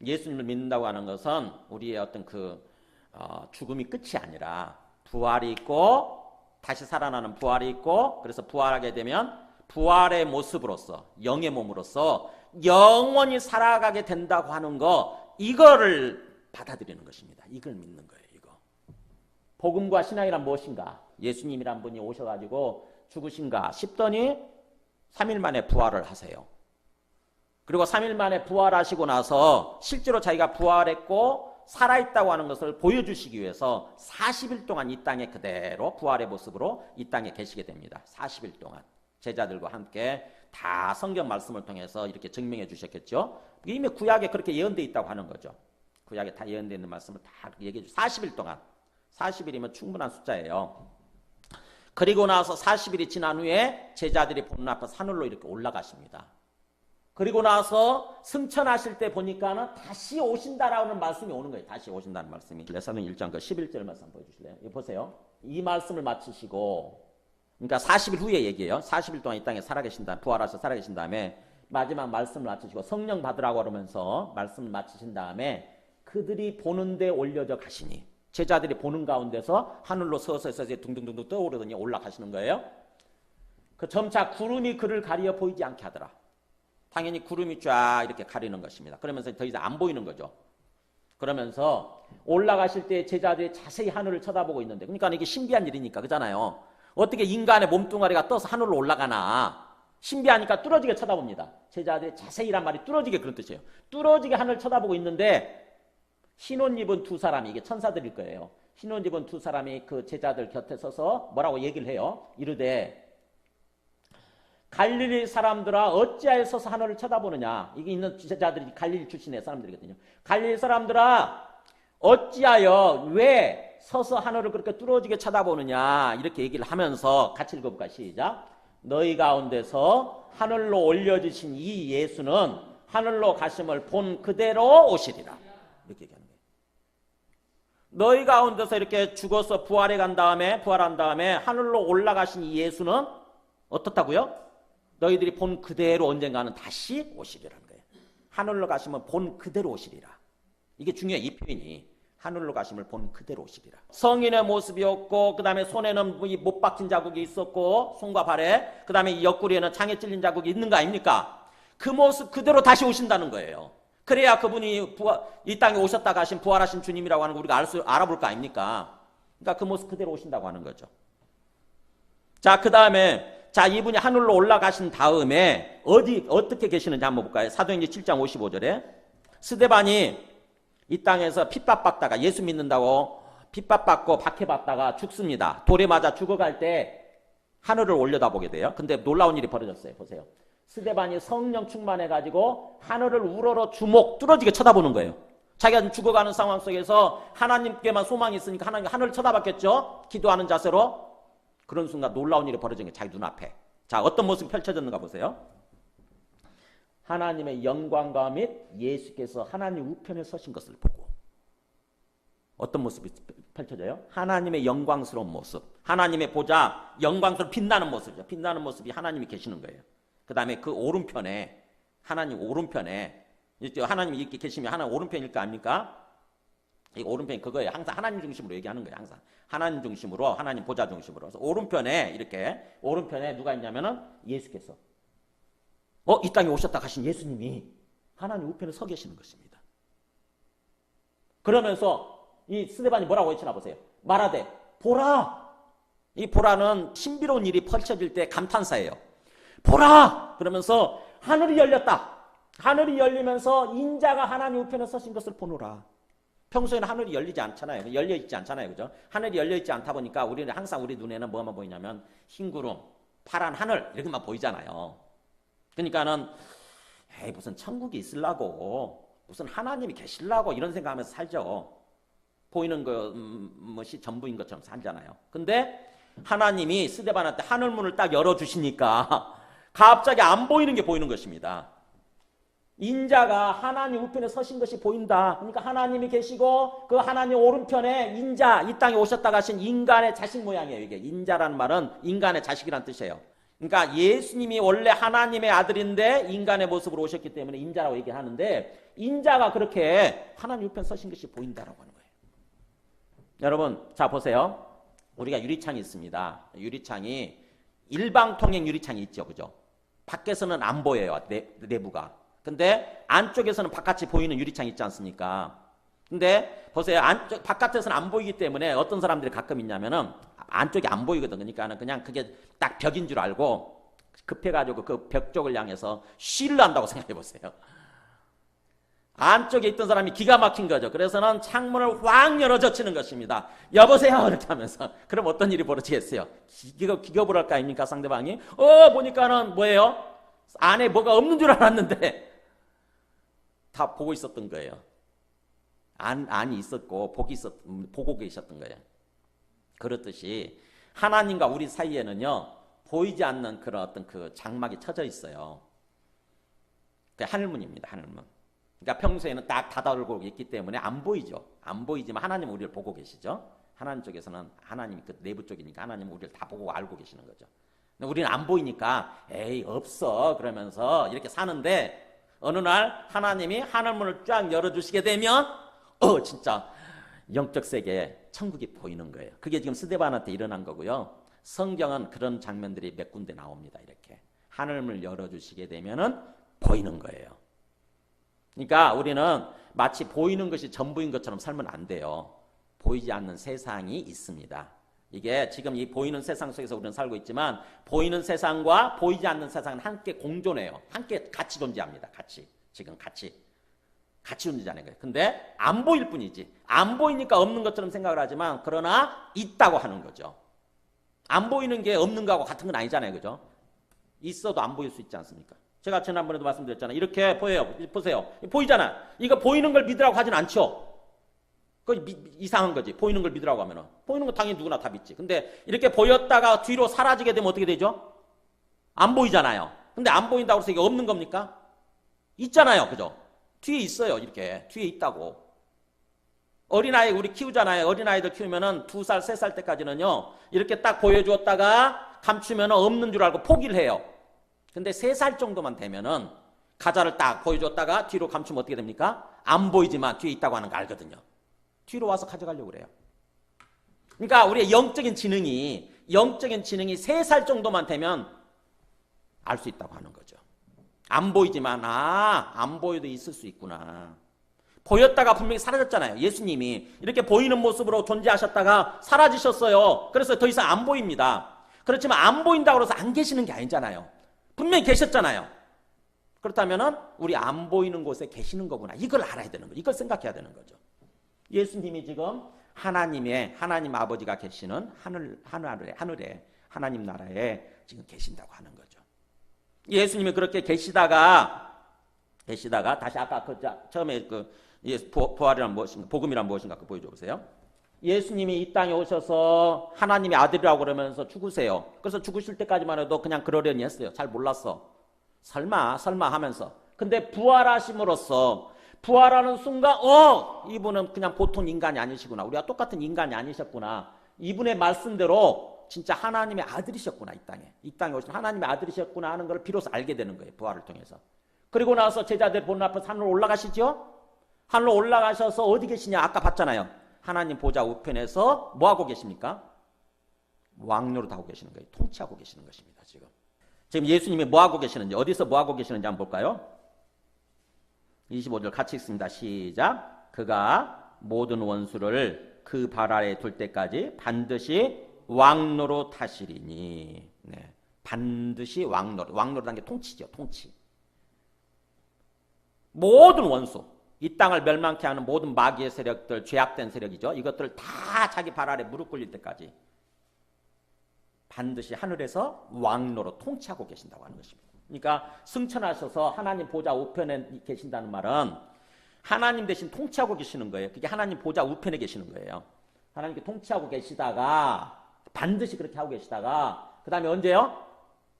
예수님을 믿는다고 하는 것은 우리의 어떤 죽음이 끝이 아니라 부활이 있고 다시 살아나는 부활이 있고, 그래서 부활하게 되면 부활의 모습으로서 영의 몸으로서 영원히 살아가게 된다고 하는 거, 이거를 받아들이는 것입니다. 이걸 믿는 거예요. 이거. 복음과 신앙이란 무엇인가? 예수님이란 분이 오셔가지고 죽으신가 싶더니 3일 만에 부활을 하세요. 그리고 3일 만에 부활하시고 나서 실제로 자기가 부활했고 살아있다고 하는 것을 보여주시기 위해서 40일 동안 이 땅에 그대로 부활의 모습으로 이 땅에 계시게 됩니다. 40일 동안 제자들과 함께 다 성경 말씀을 통해서 이렇게 증명해 주셨겠죠. 이미 구약에 그렇게 예언되어 있다고 하는 거죠. 구약에 다 예언되어 있는 말씀을 다 얘기해 주시죠. 40일 동안. 40일이면 충분한 숫자예요. 그리고 나서 40일이 지난 후에 제자들이 보는 앞에서 하늘로 이렇게 올라가십니다. 그리고 나서 승천하실 때 보니까는 다시 오신다라는 말씀이 오는 거예요. 다시 오신다는 말씀이. 사도행 1장 11절 말씀 보여주실래요? 이거 보세요. 이 말씀을 마치시고, 그러니까 40일 후에 얘기해요. 40일 동안 이 땅에 살아계신다, 부활하셔서 살아계신 다음에 마지막 말씀을 마치시고 성령 받으라고 그러면서 말씀을 마치신 다음에 그들이 보는데 올려져 가시니, 제자들이 보는 가운데서 하늘로 서서 둥둥둥둥 떠오르더니 올라가시는 거예요. 그 점차 구름이 그를 가리어 보이지 않게 하더라. 당연히 구름이 쫙 이렇게 가리는 것입니다. 그러면서 더 이상 안 보이는 거죠. 그러면서 올라가실 때 제자들이 자세히 하늘을 쳐다보고 있는데, 그러니까 이게 신비한 일이니까, 그잖아요. 어떻게 인간의 몸뚱아리가 떠서 하늘로 올라가나. 신비하니까 뚫어지게 쳐다봅니다. 제자들이 자세히란 말이 뚫어지게 그런 뜻이에요. 뚫어지게 하늘을 쳐다보고 있는데 흰옷 입은 두 사람이, 이게 천사들일 거예요. 흰옷 입은 두 사람이 그 제자들 곁에 서서 뭐라고 얘기를 해요. 이르되 갈릴리 사람들아 어찌하여 서서 하늘을 쳐다보느냐. 이게 있는 제자들이 갈릴리 출신의 사람들이거든요. 갈릴리 사람들아 어찌하여 왜 서서 하늘을 그렇게 뚫어지게 쳐다보느냐. 이렇게 얘기를 하면서 같이 읽어볼까. 시작. 너희 가운데서 하늘로 올려주신 이 예수는 하늘로 가심을 본 그대로 오시리라. 이렇게 얘기하는 거예요. 너희 가운데서 이렇게 죽어서 부활한 다음에 하늘로 올라가신 이 예수는 어떻다고요? 너희들이 본 그대로 언젠가는 다시 오시리라는 거예요. 하늘로 가시면 본 그대로 오시리라. 이게 중요해요. 이 표현이. 하늘로 가심을 본 그대로 오시리라. 성인의 모습이었고, 그 다음에 손에는 못 박힌 자국이 있었고, 손과 발에, 그 다음에 옆구리에는 창에 찔린 자국이 있는 거 아닙니까? 그 모습 그대로 다시 오신다는 거예요. 그래야 그분이 이 땅에 오셨다가 하신 부활하신 주님이라고 하는 거 우리가 알아볼 거 아닙니까? 그러니까 그 모습 그대로 오신다고 하는 거죠. 자, 그 다음에 이분이 하늘로 올라가신 다음에 어떻게 계시는지 한번 볼까요? 사도행전 7장 55절에 스데반이 이 땅에서 핍박받다가, 예수 믿는다고 핍박받고 박해받다가 죽습니다. 돌에 맞아 죽어갈 때 하늘을 올려다보게 돼요. 근데 놀라운 일이 벌어졌어요. 보세요. 스데반이 성령 충만해가지고 하늘을 우러러 주목 뚫어지게 쳐다보는 거예요. 자기가 죽어가는 상황 속에서 하나님께만 소망이 있으니까 하늘을 쳐다봤겠죠. 기도하는 자세로. 그런 순간 놀라운 일이 벌어진 게 자기 눈앞에. 자, 어떤 모습이 펼쳐졌는가 보세요. 하나님의 영광과 및 예수께서 하나님 우편에 서신 것을 보고. 어떤 모습이 펼쳐져요? 하나님의 영광스러운 모습. 하나님의 보좌, 영광스러운 빛나는 모습이죠. 빛나는 모습이 하나님이 계시는 거예요. 그 다음에 그 오른편에, 하나님 오른편에, 하나님이 이렇게 계시면 하나님 오른편일 거 아닙니까? 이 오른편이 그거예요. 항상 하나님 중심으로 얘기하는 거예요. 항상 하나님 중심으로, 하나님 보좌 중심으로. 그래서 오른편에 이렇게 오른편에 누가 있냐면은 예수께서 이 땅에 오셨다 가신 예수님이 하나님 우편에 서 계시는 것입니다. 그러면서 이 스데반이 뭐라고 외치나 보세요. 말하되 보라. 이 보라는 신비로운 일이 펼쳐질 때 감탄사예요. 보라! 그러면서 하늘이 열렸다. 하늘이 열리면서 인자가 하나님 우편에 서신 것을 보노라. 평소에는 하늘이 열리지 않잖아요. 열려있지 않잖아요. 그죠? 하늘이 열려있지 않다 보니까 우리는 항상 우리 눈에는 뭐만 보이냐면 흰 구름, 파란 하늘 이렇게만 보이잖아요. 그러니까는 무슨 천국이 있으려고 무슨 하나님이 계시려고 이런 생각하면서 살죠. 보이는 것이 전부인 것처럼 살잖아요. 근데 하나님이 스데반한테 하늘문을 딱 열어주시니까 갑자기 안 보이는 게 보이는 것입니다. 인자가 하나님 우편에 서신 것이 보인다. 그러니까 하나님이 계시고 그 하나님 오른편에 인자, 이 땅에 오셨다 가신 인간의 자식 모양이에요. 이게 인자라는 말은 인간의 자식이란 뜻이에요. 그러니까 예수님이 원래 하나님의 아들인데 인간의 모습으로 오셨기 때문에 인자라고 얘기하는데 인자가 그렇게 하나님 우편 서신 것이 보인다라고 하는 거예요. 여러분, 자 보세요. 우리가 유리창이 있습니다. 유리창이 일방통행 유리창이 있죠. 그죠? 밖에서는 안 보여요. 내부가. 근데 안쪽에서는 바깥이 보이는 유리창이 있지 않습니까? 근데 보세요. 바깥에서는 안 보이기 때문에 어떤 사람들이 가끔 있냐면은 안쪽이 안 보이거든. 그러니까 그냥 그게 딱 벽인 줄 알고 급해가지고 그 벽 쪽을 향해서 쉬를 한다고 생각해 보세요. 안쪽에 있던 사람이 기가 막힌 거죠. 그래서는 창문을 확 열어젖히는 것입니다. 여보세요 이렇게 하면서. 그럼 어떤 일이 벌어지겠어요? 기겁을 할 거 아닙니까 상대방이? 보니까는 뭐예요? 안에 뭐가 없는 줄 알았는데 다 보고 있었던 거예요. 안이 있었고 보고 계셨던 거예요. 그렇듯이 하나님과 우리 사이에는요 보이지 않는 그런 어떤 그 장막이 쳐져 있어요. 그 하늘문입니다. 하늘문. 그러니까 평소에는 딱 닫아놓고 있기 때문에 안 보이죠. 안 보이지만 하나님은 우리를 보고 계시죠. 하나님 쪽에서는 하나님이 그 내부 쪽이니까 하나님은 우리를 다 보고 알고 계시는 거죠. 근데 우리는 안 보이니까 에이 없어 그러면서 이렇게 사는데 어느 날 하나님이 하늘문을 쫙 열어주시게 되면 진짜 영적 세계에 천국이 보이는 거예요. 그게 지금 스데반한테 일어난 거고요. 성경은 그런 장면들이 몇 군데 나옵니다. 이렇게 하늘문을 열어주시게 되면은 보이는 거예요. 그러니까 우리는 마치 보이는 것이 전부인 것처럼 살면 안 돼요. 보이지 않는 세상이 있습니다. 이게 지금 이 보이는 세상 속에서 우리는 살고 있지만 보이는 세상과 보이지 않는 세상은 함께 공존해요. 함께 같이 존재합니다. 지금 같이 존재하는 거예요. 근데 안 보일 뿐이지. 안 보이니까 없는 것처럼 생각을 하지만 그러나 있다고 하는 거죠. 안 보이는 게 없는 거하고 같은 건 아니잖아요. 그죠? 있어도 안 보일 수 있지 않습니까? 제가 지난번에도 말씀드렸잖아요. 이렇게 보세요. 보이잖아. 이거 보이는 걸 믿으라고 하진 않죠. 그 이상한 거지. 보이는 걸 믿으라고 하면은. 보이는 건 당연히 누구나 다 믿지. 근데 이렇게 보였다가 뒤로 사라지게 되면 어떻게 되죠? 안 보이잖아요. 근데 안 보인다고 해서 이게 없는 겁니까? 있잖아요. 그죠? 뒤에 있어요. 이렇게. 뒤에 있다고. 어린아이 우리 키우잖아요. 어린아이들 키우면은 2살, 3살 때까지는요. 이렇게 딱 보여주었다가 감추면은 없는 줄 알고 포기를 해요. 근데 3살 정도만 되면은 가자를 딱 보여줬다가 뒤로 감추면 어떻게 됩니까? 안 보이지만 뒤에 있다고 하는 거 알거든요. 뒤로 와서 가져가려고 그래요. 그러니까 우리의 영적인 지능이 3살 정도만 되면 알 수 있다고 하는 거죠. 안 보이지만 안 보여도 있을 수 있구나. 보였다가 분명히 사라졌잖아요. 예수님이 이렇게 보이는 모습으로 존재하셨다가 사라지셨어요. 그래서 더 이상 안 보입니다. 그렇지만 안 보인다고 해서 안 계시는 게 아니잖아요. 분명히 계셨잖아요. 그렇다면 우리 안 보이는 곳에 계시는 거구나. 이걸 알아야 되는 거죠. 이걸 생각해야 되는 거죠. 예수님이 지금 하나님 아버지가 계시는 하늘에 하나님 나라에 지금 계신다고 하는 거죠. 예수님이 그렇게 계시다가 다시 아까 처음에 부활이란 무엇인가, 복음이란 무엇인가 보여줘 보세요. 예수님이 이 땅에 오셔서 하나님의 아들이라고 그러면서 죽으세요. 그래서 죽으실 때까지만 해도 그냥 그러려니 했어요. 잘 몰랐어. 설마 하면서. 근데 부활하심으로써 부활하는 순간 이분은 그냥 보통 인간이 아니시구나. 우리와 똑같은 인간이 아니셨구나. 이분의 말씀대로 진짜 하나님의 아들이셨구나. 이 땅에 오신 하나님의 아들이셨구나 하는 걸 비로소 알게 되는 거예요. 부활을 통해서. 그리고 나서 제자들 보는 앞에 산으로 올라가시죠. 하늘로 올라가셔서 어디 계시냐? 아까 봤잖아요. 하나님 보좌 우편에서 뭐하고 계십니까? 왕노릇 하고 계시는 거예요. 통치하고 계시는 것입니다. 지금 예수님이 뭐하고 계시는지, 어디서 뭐하고 계시는지 한번 볼까요? 25절 같이 읽습니다. 시작. 그가 모든 원수를 그 발 아래에 둘 때까지 반드시 왕노릇 하시리니. 네. 반드시 왕노릇. 왕노릇한 게 통치죠. 통치. 모든 원수, 이 땅을 멸망케 하는 모든 마귀의 세력들, 죄악된 세력이죠. 이것들을 다 자기 발 아래 무릎 꿇릴 때까지 반드시 하늘에서 왕노릇 통치하고 계신다고 하는 것입니다. 그러니까 승천하셔서 하나님 보좌 우편에 계신다는 말은 하나님 대신 통치하고 계시는 거예요. 그게 하나님 보좌 우편에 계시는 거예요. 하나님께 통치하고 계시다가 반드시 그렇게 하고 계시다가 그 다음에 언제요?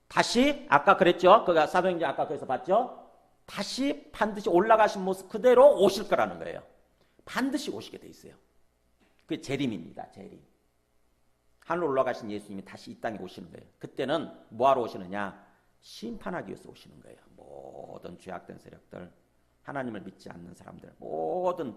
다시 아까 그랬죠. 그가 사도행전 아까 거기서 봤죠. 다시 반드시 올라가신 모습 그대로 오실 거라는 거예요. 반드시 오시게 돼 있어요. 그게 재림입니다. 재림. 하늘로 올라가신 예수님이 다시 이 땅에 오시는 거예요. 그때는 뭐하러 오시느냐? 심판하기 위해서 오시는 거예요. 모든 죄악된 세력들, 하나님을 믿지 않는 사람들, 모든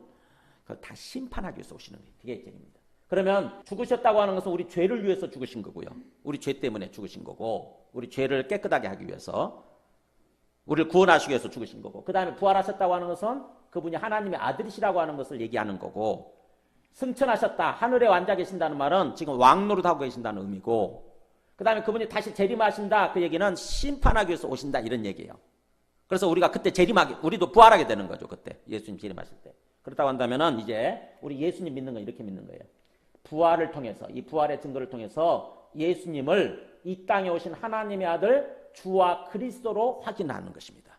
그걸 다 심판하기 위해서 오시는 거예요. 그게 재림입니다. 그러면 죽으셨다고 하는 것은 우리 죄를 위해서 죽으신 거고요. 우리 죄 때문에 죽으신 거고, 우리 죄를 깨끗하게 하기 위해서, 우리를 구원하시기 위해서 죽으신 거고, 그 다음에 부활하셨다고 하는 것은 그분이 하나님의 아들이시라고 하는 것을 얘기하는 거고, 승천하셨다, 하늘에 앉아 계신다는 말은 지금 왕노릇하고 계신다는 의미고, 그 다음에 그분이 다시 재림하신다, 그 얘기는 심판하기 위해서 오신다, 이런 얘기예요. 그래서 우리가 그때 재림하게, 우리도 부활하게 되는 거죠. 그때 예수님 재림하실 때. 그렇다고 한다면은 이제 우리 예수님 믿는 건 이렇게 믿는 거예요. 부활을 통해서, 이 부활의 증거를 통해서 예수님을 이 땅에 오신 하나님의 아들 주와 그리스도로 확인하는 것입니다.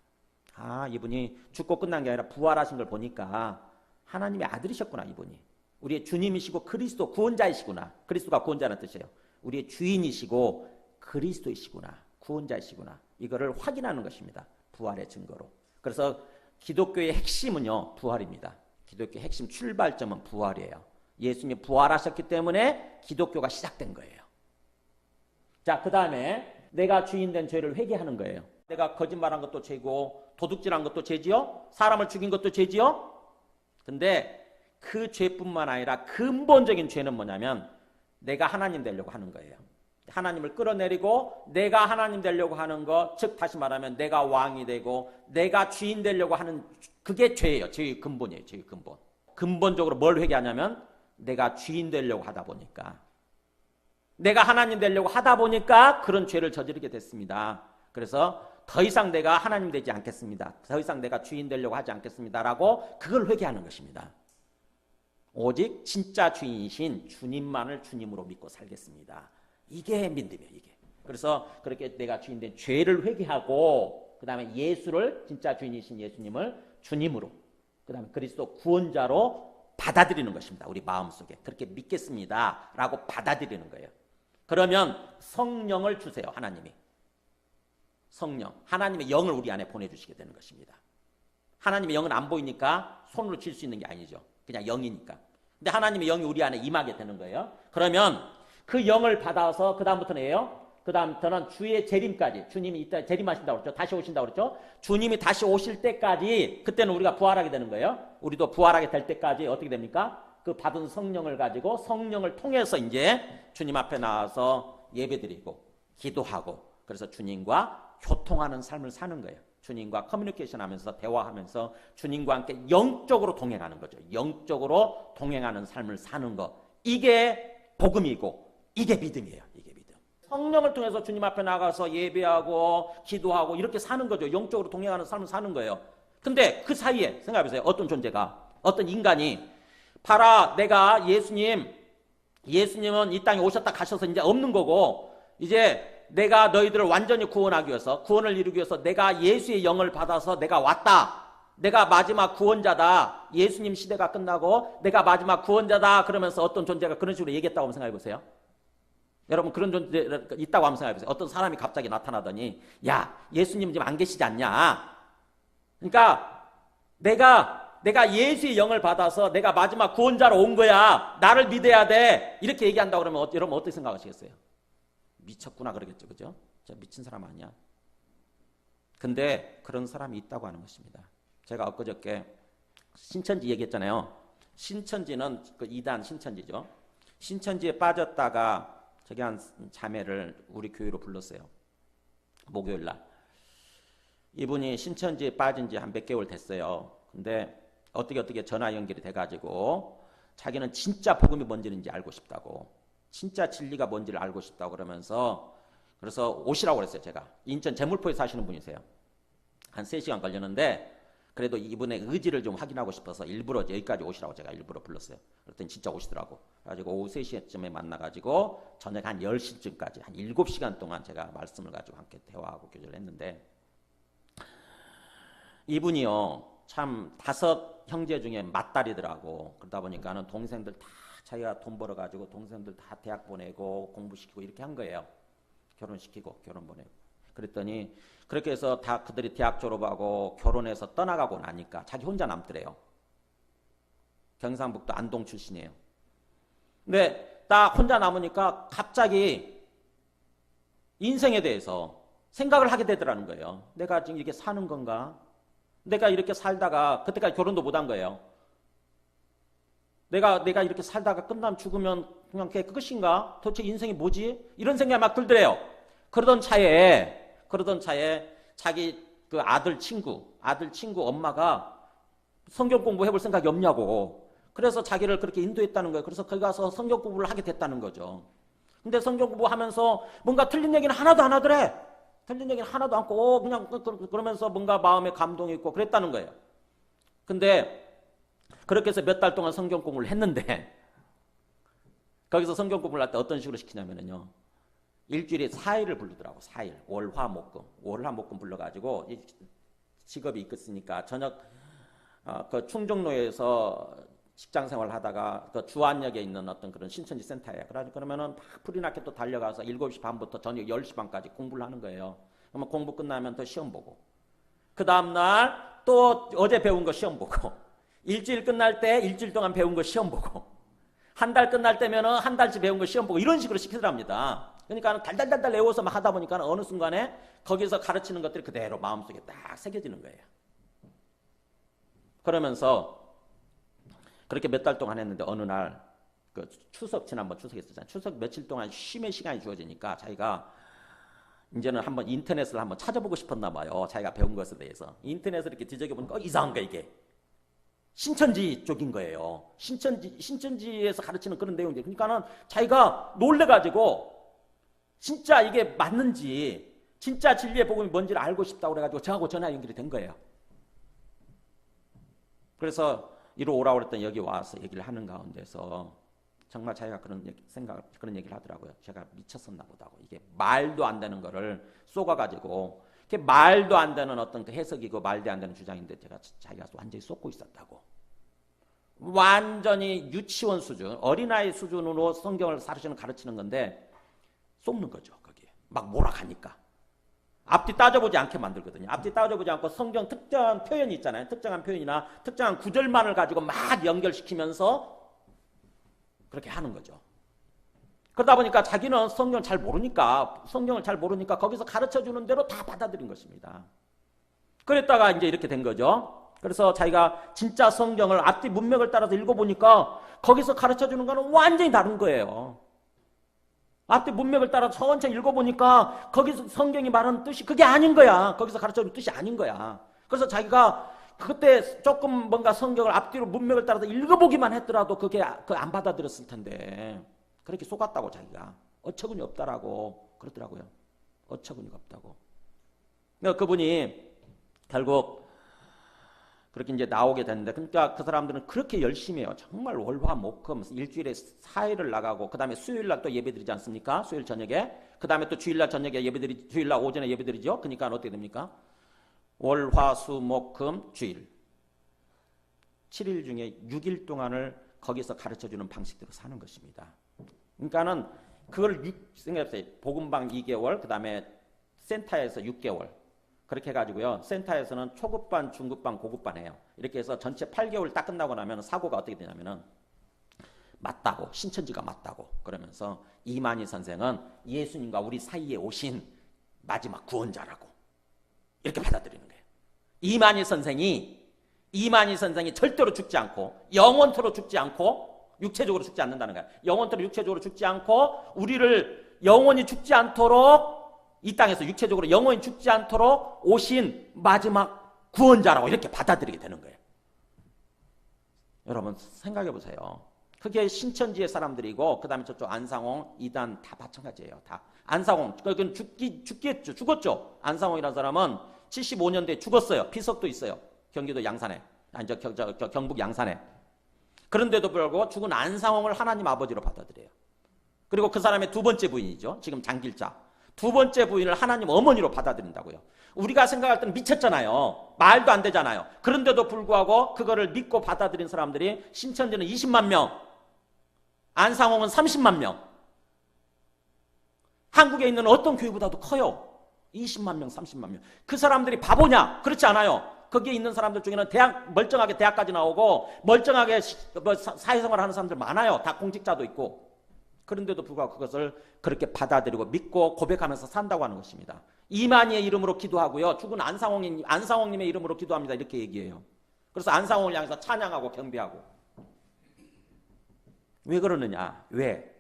아, 이분이 죽고 끝난 게 아니라 부활하신 걸 보니까 하나님의 아들이셨구나, 이분이. 우리의 주님이시고 그리스도 구원자이시구나. 그리스도가 구원자라는 뜻이에요. 우리의 주인이시고 그리스도이시구나. 구원자이시구나. 이거를 확인하는 것입니다. 부활의 증거로. 그래서 기독교의 핵심은요, 부활입니다. 기독교의 핵심 출발점은 부활이에요. 예수님이 부활하셨기 때문에 기독교가 시작된 거예요. 자, 그 다음에 내가 주인된 죄를 회개하는 거예요. 내가 거짓말한 것도 죄고 도둑질한 것도 죄지요. 사람을 죽인 것도 죄지요. 근데 그 죄뿐만 아니라 근본적인 죄는 뭐냐면 내가 하나님 되려고 하는 거예요. 하나님을 끌어내리고 내가 하나님 되려고 하는 것, 즉 다시 말하면 내가 왕이 되고 내가 주인 되려고 하는, 그게 죄예요. 죄의 근본이에요. 죄의 근본. 근본적으로 뭘 회개하냐면 내가 주인 되려고 하다 보니까, 내가 하나님 되려고 하다 보니까 그런 죄를 저지르게 됐습니다. 그래서 더 이상 내가 하나님 되지 않겠습니다. 더 이상 내가 주인 되려고 하지 않겠습니다라고 그걸 회개하는 것입니다. 오직 진짜 주인이신 주님만을 주님으로 믿고 살겠습니다. 이게 믿음이에요. 이게. 그래서 그렇게 내가 주인된 죄를 회개하고 그 다음에 예수를, 진짜 주인이신 예수님을 주님으로, 그 다음에 그리스도 구원자로 받아들이는 것입니다. 우리 마음속에. 그렇게 믿겠습니다 라고 받아들이는 거예요. 그러면 성령을 주세요. 하나님이. 성령, 하나님의 영을 우리 안에 보내주시게 되는 것입니다. 하나님의 영은 안 보이니까 손으로 쥘 수 있는 게 아니죠. 그냥 영이니까. 근데 하나님의 영이 우리 안에 임하게 되는 거예요. 그러면 그 영을 받아서 그 다음부터는 예요. 그 다음부터는 주의 재림까지, 주님이 이따 재림하신다고 그랬죠. 다시 오신다고 그랬죠. 주님이 다시 오실 때까지, 그때는 우리가 부활하게 되는 거예요. 우리도 부활하게 될 때까지 어떻게 됩니까? 그 받은 성령을 가지고 성령을 통해서 이제 주님 앞에 나와서 예배드리고 기도하고, 그래서 주님과 교통하는 삶을 사는 거예요. 주님과 커뮤니케이션 하면서 대화하면서 주님과 함께 영적으로 동행하는 거죠. 영적으로 동행하는 삶을 사는 거. 이게 복음이고 이게 믿음이에요. 이게 믿음. 성령을 통해서 주님 앞에 나가서 예배하고 기도하고 이렇게 사는 거죠. 영적으로 동행하는 삶을 사는 거예요. 근데 그 사이에 생각해보세요. 어떤 존재가, 어떤 인간이 봐라, 내가 예수님은 이 땅에 오셨다 가셔서 이제 없는 거고, 이제 내가 너희들을 완전히 구원하기 위해서, 구원을 이루기 위해서 내가 예수의 영을 받아서 내가 왔다. 내가 마지막 구원자다. 예수님 시대가 끝나고 내가 마지막 구원자다. 그러면서 어떤 존재가 그런 식으로 얘기했다고 한번 생각해 보세요. 여러분 그런 존재 있다고 한번 생각해 보세요. 어떤 사람이 갑자기 나타나더니 야, 예수님 지금 안 계시지 않냐. 그러니까 내가 예수의 영을 받아서 내가 마지막 구원자로 온 거야. 나를 믿어야 돼. 이렇게 얘기한다고 그러면 여러분 어떻게 생각하시겠어요? 미쳤구나 그러겠죠. 그죠? 저 미친 사람 아니야. 근데 그런 사람이 있다고 하는 것입니다. 제가 엊그저께 신천지 얘기했잖아요. 신천지는 그 2단 신천지죠. 신천지에 빠졌다가 저기 한 자매를 우리 교회로 불렀어요. 목요일 날. 이분이 신천지에 빠진 지 한 몇 개월 됐어요. 근데 어떻게 전화 연결이 돼가지고 자기는 진짜 복음이 뭔지는지 알고 싶다고, 진짜 진리가 뭔지를 알고 싶다고 그러면서, 그래서 오시라고 그랬어요. 제가 인천 제물포에 사시는 분이세요. 한 3시간 걸렸는데 그래도 이분의 의지를 좀 확인하고 싶어서 일부러 여기까지 오시라고 제가 일부러 불렀어요. 그랬더니 진짜 오시더라고. 그래가지고 오후 3시쯤에 만나가지고 저녁 한 10시쯤까지 한 7시간 동안 제가 말씀을 가지고 함께 대화하고 교제를 했는데, 이분이요 참 5 형제 중에 맏딸이더라고. 그러다 보니까는 동생들 다 자기가 돈 벌어가지고 동생들 다 대학 보내고 공부시키고 이렇게 한 거예요. 결혼시키고 결혼 보내고. 그랬더니 그렇게 해서 다 그들이 대학 졸업하고 결혼해서 떠나가고 나니까 자기 혼자 남더래요. 경상북도 안동 출신이에요. 근데 딱 혼자 남으니까 갑자기 인생에 대해서 생각을 하게 되더라는 거예요. 내가 지금 이렇게 사는 건가? 내가 이렇게 살다가 그때까지 결혼도 못한 거예요. 내가 이렇게 살다가 끝나면 죽으면 그냥 그것인가? 도대체 인생이 뭐지? 이런 생각이 막 들더래요. 그러던 차에 자기 그 아들 친구 엄마가 성경 공부해볼 생각이 없냐고. 그래서 자기를 그렇게 인도했다는 거예요. 그래서 거기 가서 성경 공부를 하게 됐다는 거죠. 근데 성경 공부하면서 뭔가 틀린 얘기는 하나도 안 하더래. 틀린 얘기는 하나도 않고 그냥 그러면서 뭔가 마음에 감동이 있고 그랬다는 거예요. 근데 그렇게 해서 몇 달 동안 성경 공부를 했는데, 거기서 성경 공부를 할 때 어떤 식으로 시키냐면요, 일주일에 4일을 부르더라고. 4일 월화목금 불러가지고, 직업이 있겠으니까 저녁 그 충정로에서 직장생활 하다가 그 주안역에 있는 어떤 그런 신천지 센터에, 그러면은 불이 나게 또 달려가서 7시 반부터 저녁 10시 반까지 공부를 하는 거예요. 그러면 공부 끝나면 또 시험 보고, 그 다음날 또 어제 배운 거 시험 보고, 일주일 끝날 때 일주일 동안 배운 거 시험 보고, 한 달 끝날 때면은 한 달치 배운 거 시험 보고, 이런 식으로 시키더랍니다. 그러니까 달달달달 외워서 막 하다 보니까 어느 순간에 거기서 가르치는 것들이 그대로 마음속에 딱 새겨지는 거예요. 그러면서 그렇게 몇 달 동안 했는데 어느 날 그 지난번 추석 있었잖아요. 추석 며칠 동안 쉼의 시간이 주어지니까 자기가 이제는 한번 인터넷을 한번 찾아보고 싶었나 봐요. 자기가 배운 것에 대해서. 인터넷을 이렇게 뒤적여보니까 이상한 거야, 이게. 신천지 쪽인 거예요. 신천지에서 가르치는 그런 내용들. 그러니까는 자기가 놀래가지고 진짜 이게 맞는지, 진짜 진리의 복음이 뭔지를 알고 싶다고 그래가지고 저하고 전화 연결이 된 거예요. 그래서 이로 오라고 그랬더니 여기 와서 얘기를 하는 가운데서 정말 자기가 그런 얘기를 하더라고요. 제가 미쳤었나 보다고. 이게 말도 안 되는 거를 쏘가가지고, 이게 말도 안 되는 어떤 그 해석이고 말도 안 되는 주장인데 자기가 완전히 쏟고 있었다고. 완전히 유치원 수준, 어린아이 수준으로 성경을 가르치는 건데 쏟는 거죠. 거기에 막 몰아가니까. 앞뒤 따져보지 않게 만들거든요. 앞뒤 따져보지 않고 성경 특정한 표현이 있잖아요. 특정한 표현이나 특정한 구절만을 가지고 막 연결시키면서 그렇게 하는 거죠. 그러다 보니까 자기는 성경을 잘 모르니까 거기서 가르쳐주는 대로 다 받아들인 것입니다. 그랬다가 이제 이렇게 된 거죠. 그래서 자기가 진짜 성경을 앞뒤 문맥을 따라서 읽어보니까 거기서 가르쳐주는 거는 완전히 다른 거예요. 앞뒤 문맥을 따라 천천히 읽어보니까 거기서 성경이 말하는 뜻이 그게 아닌 거야. 거기서 가르쳐주는 뜻이 아닌 거야. 그래서 자기가 그때 조금 뭔가 성경을 앞뒤로 문맥을 따라서 읽어보기만 했더라도 그게 안 받아들였을 텐데 그렇게 속았다고. 자기가 어처구니 없다라고 그러더라고요. 어처구니가 없다고. 그러니까 그분이 결국 그렇게 이제 나오게 됐는데, 그러니까 그 사람들은 그렇게 열심히 해요. 정말 월화목금 일주일에 4일을 나가고, 그 다음에 수요일날 또 예배드리지 않습니까? 수요일 저녁에. 그 다음에 또 주일날 저녁에 주일날 오전에 예배드리죠. 그러니까 어떻게 됩니까? 월화수목금 주일 7일 중에 6일 동안을 거기서 가르쳐주는 방식대로 사는 것입니다. 그러니까는 그걸 생각해보세요. 복음방 2개월, 그 다음에 센터에서 6개월. 그렇게 해가지고요. 센터에서는 초급반, 중급반, 고급반 해요. 이렇게 해서 전체 8개월 딱 끝나고 나면 사고가 어떻게 되냐면은 맞다고, 신천지가 맞다고 그러면서 이만희 선생은 예수님과 우리 사이에 오신 마지막 구원자라고 이렇게 받아들이는 거예요. 이만희 선생이 이만희 선생이 절대로 죽지 않고 영원토록 죽지 않고 육체적으로 죽지 않는다는 거야. 영원토록 육체적으로 죽지 않고 우리를 영원히 죽지 않도록 이 땅에서 육체적으로 영원히 죽지 않도록 오신 마지막 구원자라고 이렇게 받아들이게 되는 거예요. 여러분 생각해 보세요. 그게 신천지의 사람들이고 그 다음에 저쪽 안상홍, 이단 다 마찬가지예요. 다 안상홍 그건 죽었죠. 안상홍이라는 사람은 75년대에 죽었어요. 피석도 있어요. 경기도 양산에, 아니 경북 양산에. 그런데도 불구하고 죽은 안상홍을 하나님 아버지로 받아들여요. 그리고 그 사람의 두 번째 부인이죠. 지금 장길자. 두 번째 부인을 하나님 어머니로 받아들인다고요. 우리가 생각할 때는 미쳤잖아요. 말도 안 되잖아요. 그런데도 불구하고 그거를 믿고 받아들인 사람들이 신천지는 20만 명, 안상홍은 30만 명. 한국에 있는 어떤 교회보다도 커요. 20만 명, 30만 명. 그 사람들이 바보냐? 그렇지 않아요. 거기에 있는 사람들 중에는 멀쩡하게 대학까지 나오고 멀쩡하게 사회생활 하는 사람들 많아요. 다 공직자도 있고. 그런데도 불구하고 그것을 그렇게 받아들이고 믿고 고백하면서 산다고 하는 것입니다. 이만희의 이름으로 기도하고요. 죽은 안상홍님의 이름으로 기도합니다. 이렇게 얘기해요. 그래서 안상홍을 향해서 찬양하고 경배하고. 왜 그러느냐? 왜?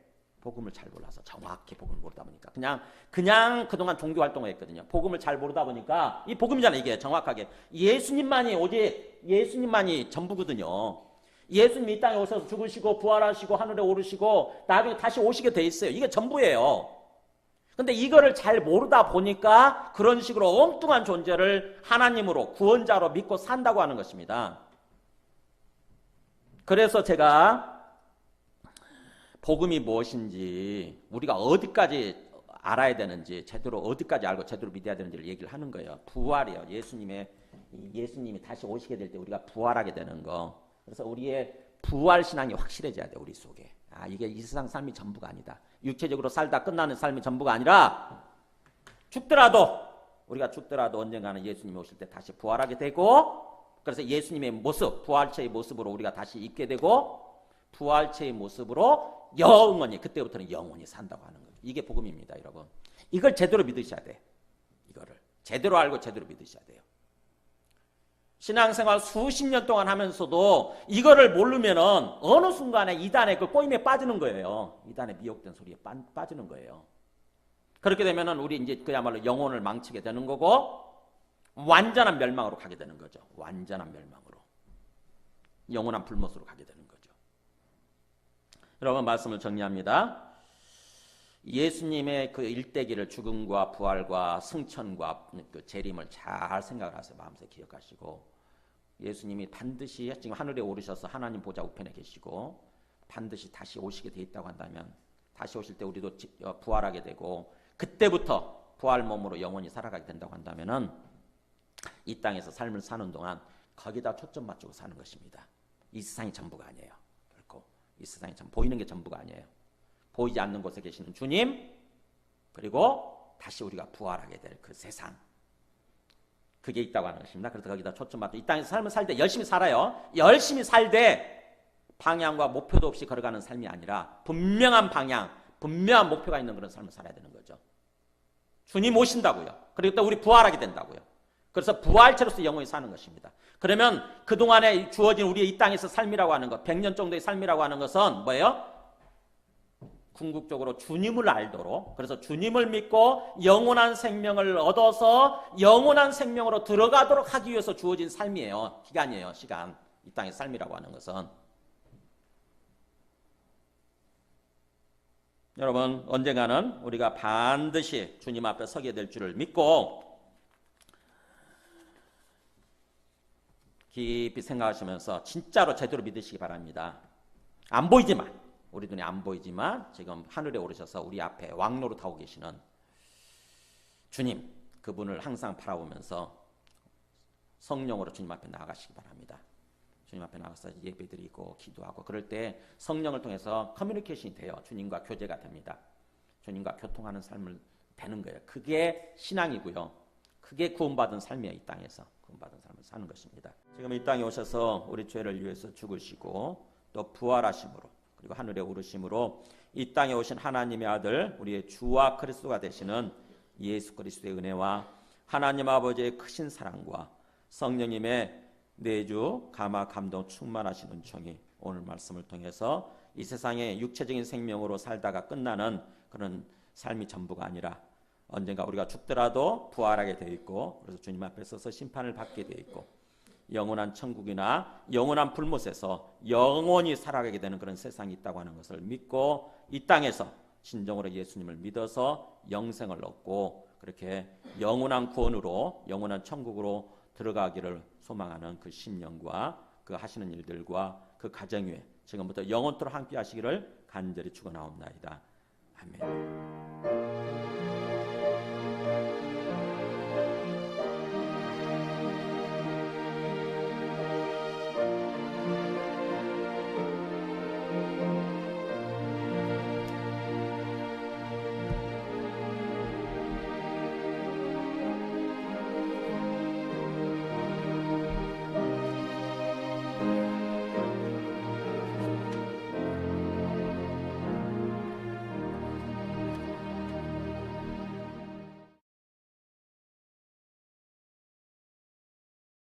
복음을 잘 몰라서, 정확히 복음을 모르다 보니까. 그냥 그동안 종교 활동을 했거든요. 복음을 잘 모르다 보니까, 이 복음이잖아요, 이게 정확하게. 예수님만이 전부거든요. 예수님이 이 땅에 오셔서 죽으시고 부활하시고 하늘에 오르시고 나중에 다시 오시게 돼 있어요. 이게 전부예요. 근데 이거를 잘 모르다 보니까 그런 식으로 엉뚱한 존재를 하나님으로 구원자로 믿고 산다고 하는 것입니다. 그래서 제가 복음이 무엇인지 우리가 어디까지 알아야 되는지 제대로 어디까지 알고 제대로 믿어야 되는지를 얘기를 하는 거예요. 부활이요. 예수님이 다시 오시게 될 때 우리가 부활하게 되는 거. 그래서 우리의 부활 신앙이 확실해져야 돼. 우리 속에. 이게 이 세상 삶이 전부가 아니다. 육체적으로 살다 끝나는 삶이 전부가 아니라 우리가 죽더라도 언젠가는 예수님이 오실 때 다시 부활하게 되고, 그래서 예수님의 모습, 부활체의 모습으로 우리가 다시 있게 되고, 부활체의 모습으로 영원히, 그때부터는 영원히 산다고 하는 거예요. 이게 복음입니다, 여러분. 이걸 제대로 믿으셔야 돼. 이거를 제대로 알고 제대로 믿으셔야 돼요. 신앙생활 수십 년 동안 하면서도 이거를 모르면은 어느 순간에 이단의 그 꼬임에 빠지는 거예요. 이단의 미혹된 소리에 빠지는 거예요. 그렇게 되면은 우리 이제 그야말로 영혼을 망치게 되는 거고, 완전한 멸망으로 가게 되는 거죠. 완전한 멸망으로. 영원한 불못으로 가게 되는 거죠. 여러분, 말씀을 정리합니다. 예수님의 그 일대기를, 죽음과 부활과 승천과 그 재림을 잘 생각을 하세요. 마음속에 기억하시고, 예수님이 반드시 지금 하늘에 오르셔서 하나님 보좌 우편에 계시고 반드시 다시 오시게 돼 있다고 한다면, 다시 오실 때 우리도 부활하게 되고 그때부터 부활 몸으로 영원히 살아가게 된다고 한다면은 이 땅에서 삶을 사는 동안 거기다 초점 맞추고 사는 것입니다. 이 세상이 전부가 아니에요. 결코 이 세상이 보이는 게 전부가 아니에요. 보이지 않는 곳에 계시는 주님, 그리고 다시 우리가 부활하게 될 그 세상, 그게 있다고 하는 것입니다. 그래서 거기다 초점 맞춰 이 땅에서 삶을 살 때 열심히 살아요. 열심히 살되 방향과 목표도 없이 걸어가는 삶이 아니라 분명한 방향, 분명한 목표가 있는 그런 삶을 살아야 되는 거죠. 주님 오신다고요. 그리고 또 우리 부활하게 된다고요. 그래서 부활체로서 영원히 사는 것입니다. 그러면 그동안에 주어진 우리의 이 땅에서 삶이라고 하는 것, 100년 정도의 삶이라고 하는 것은 뭐예요? 궁극적으로 주님을 알도록, 그래서 주님을 믿고 영원한 생명을 얻어서 영원한 생명으로 들어가도록 하기 위해서 주어진 삶이에요. 기간이에요. 시간. 이 땅의 삶이라고 하는 것은. 여러분, 언젠가는 우리가 반드시 주님 앞에 서게 될 줄을 믿고 깊이 생각하시면서 진짜로 제대로 믿으시기 바랍니다. 안 보이지만, 우리 눈에 안 보이지만 지금 하늘에 오르셔서 우리 앞에 왕로로 타고 계시는 주님, 그분을 항상 바라보면서 성령으로 주님 앞에 나아가시기 바랍니다. 주님 앞에 나가서 예배드리고 기도하고 그럴 때 성령을 통해서 커뮤니케이션이 돼요. 주님과 교제가 됩니다. 주님과 교통하는 삶을 되는 거예요. 그게 신앙이고요. 그게 구원받은 삶이에요. 이 땅에서 구원받은 삶을 사는 것입니다. 지금 이 땅에 오셔서 우리 죄를 위해서 죽으시고 또 부활하심으로, 그리고 하늘에 오르심으로 이 땅에 오신 하나님의 아들, 우리의 주와 그리스도가 되시는 예수 그리스도의 은혜와 하나님 아버지의 크신 사랑과 성령님의 내주 감화 감동 충만하신 은총이 오늘 말씀을 통해서 이 세상에 육체적인 생명으로 살다가 끝나는 그런 삶이 전부가 아니라 언젠가 우리가 죽더라도 부활하게 되어 있고, 그래서 주님 앞에 서서 심판을 받게 되어 있고, 영원한 천국이나 영원한 불못에서 영원히 살아가게 되는 그런 세상이 있다고 하는 것을 믿고, 이 땅에서 진정으로 예수님을 믿어서 영생을 얻고 그렇게 영원한 구원으로 영원한 천국으로 들어가기를 소망하는 그 심령과 그 하시는 일들과 그 가정 위에 지금부터 영원토록 함께 하시기를 간절히 축원하옵나이다. 아멘.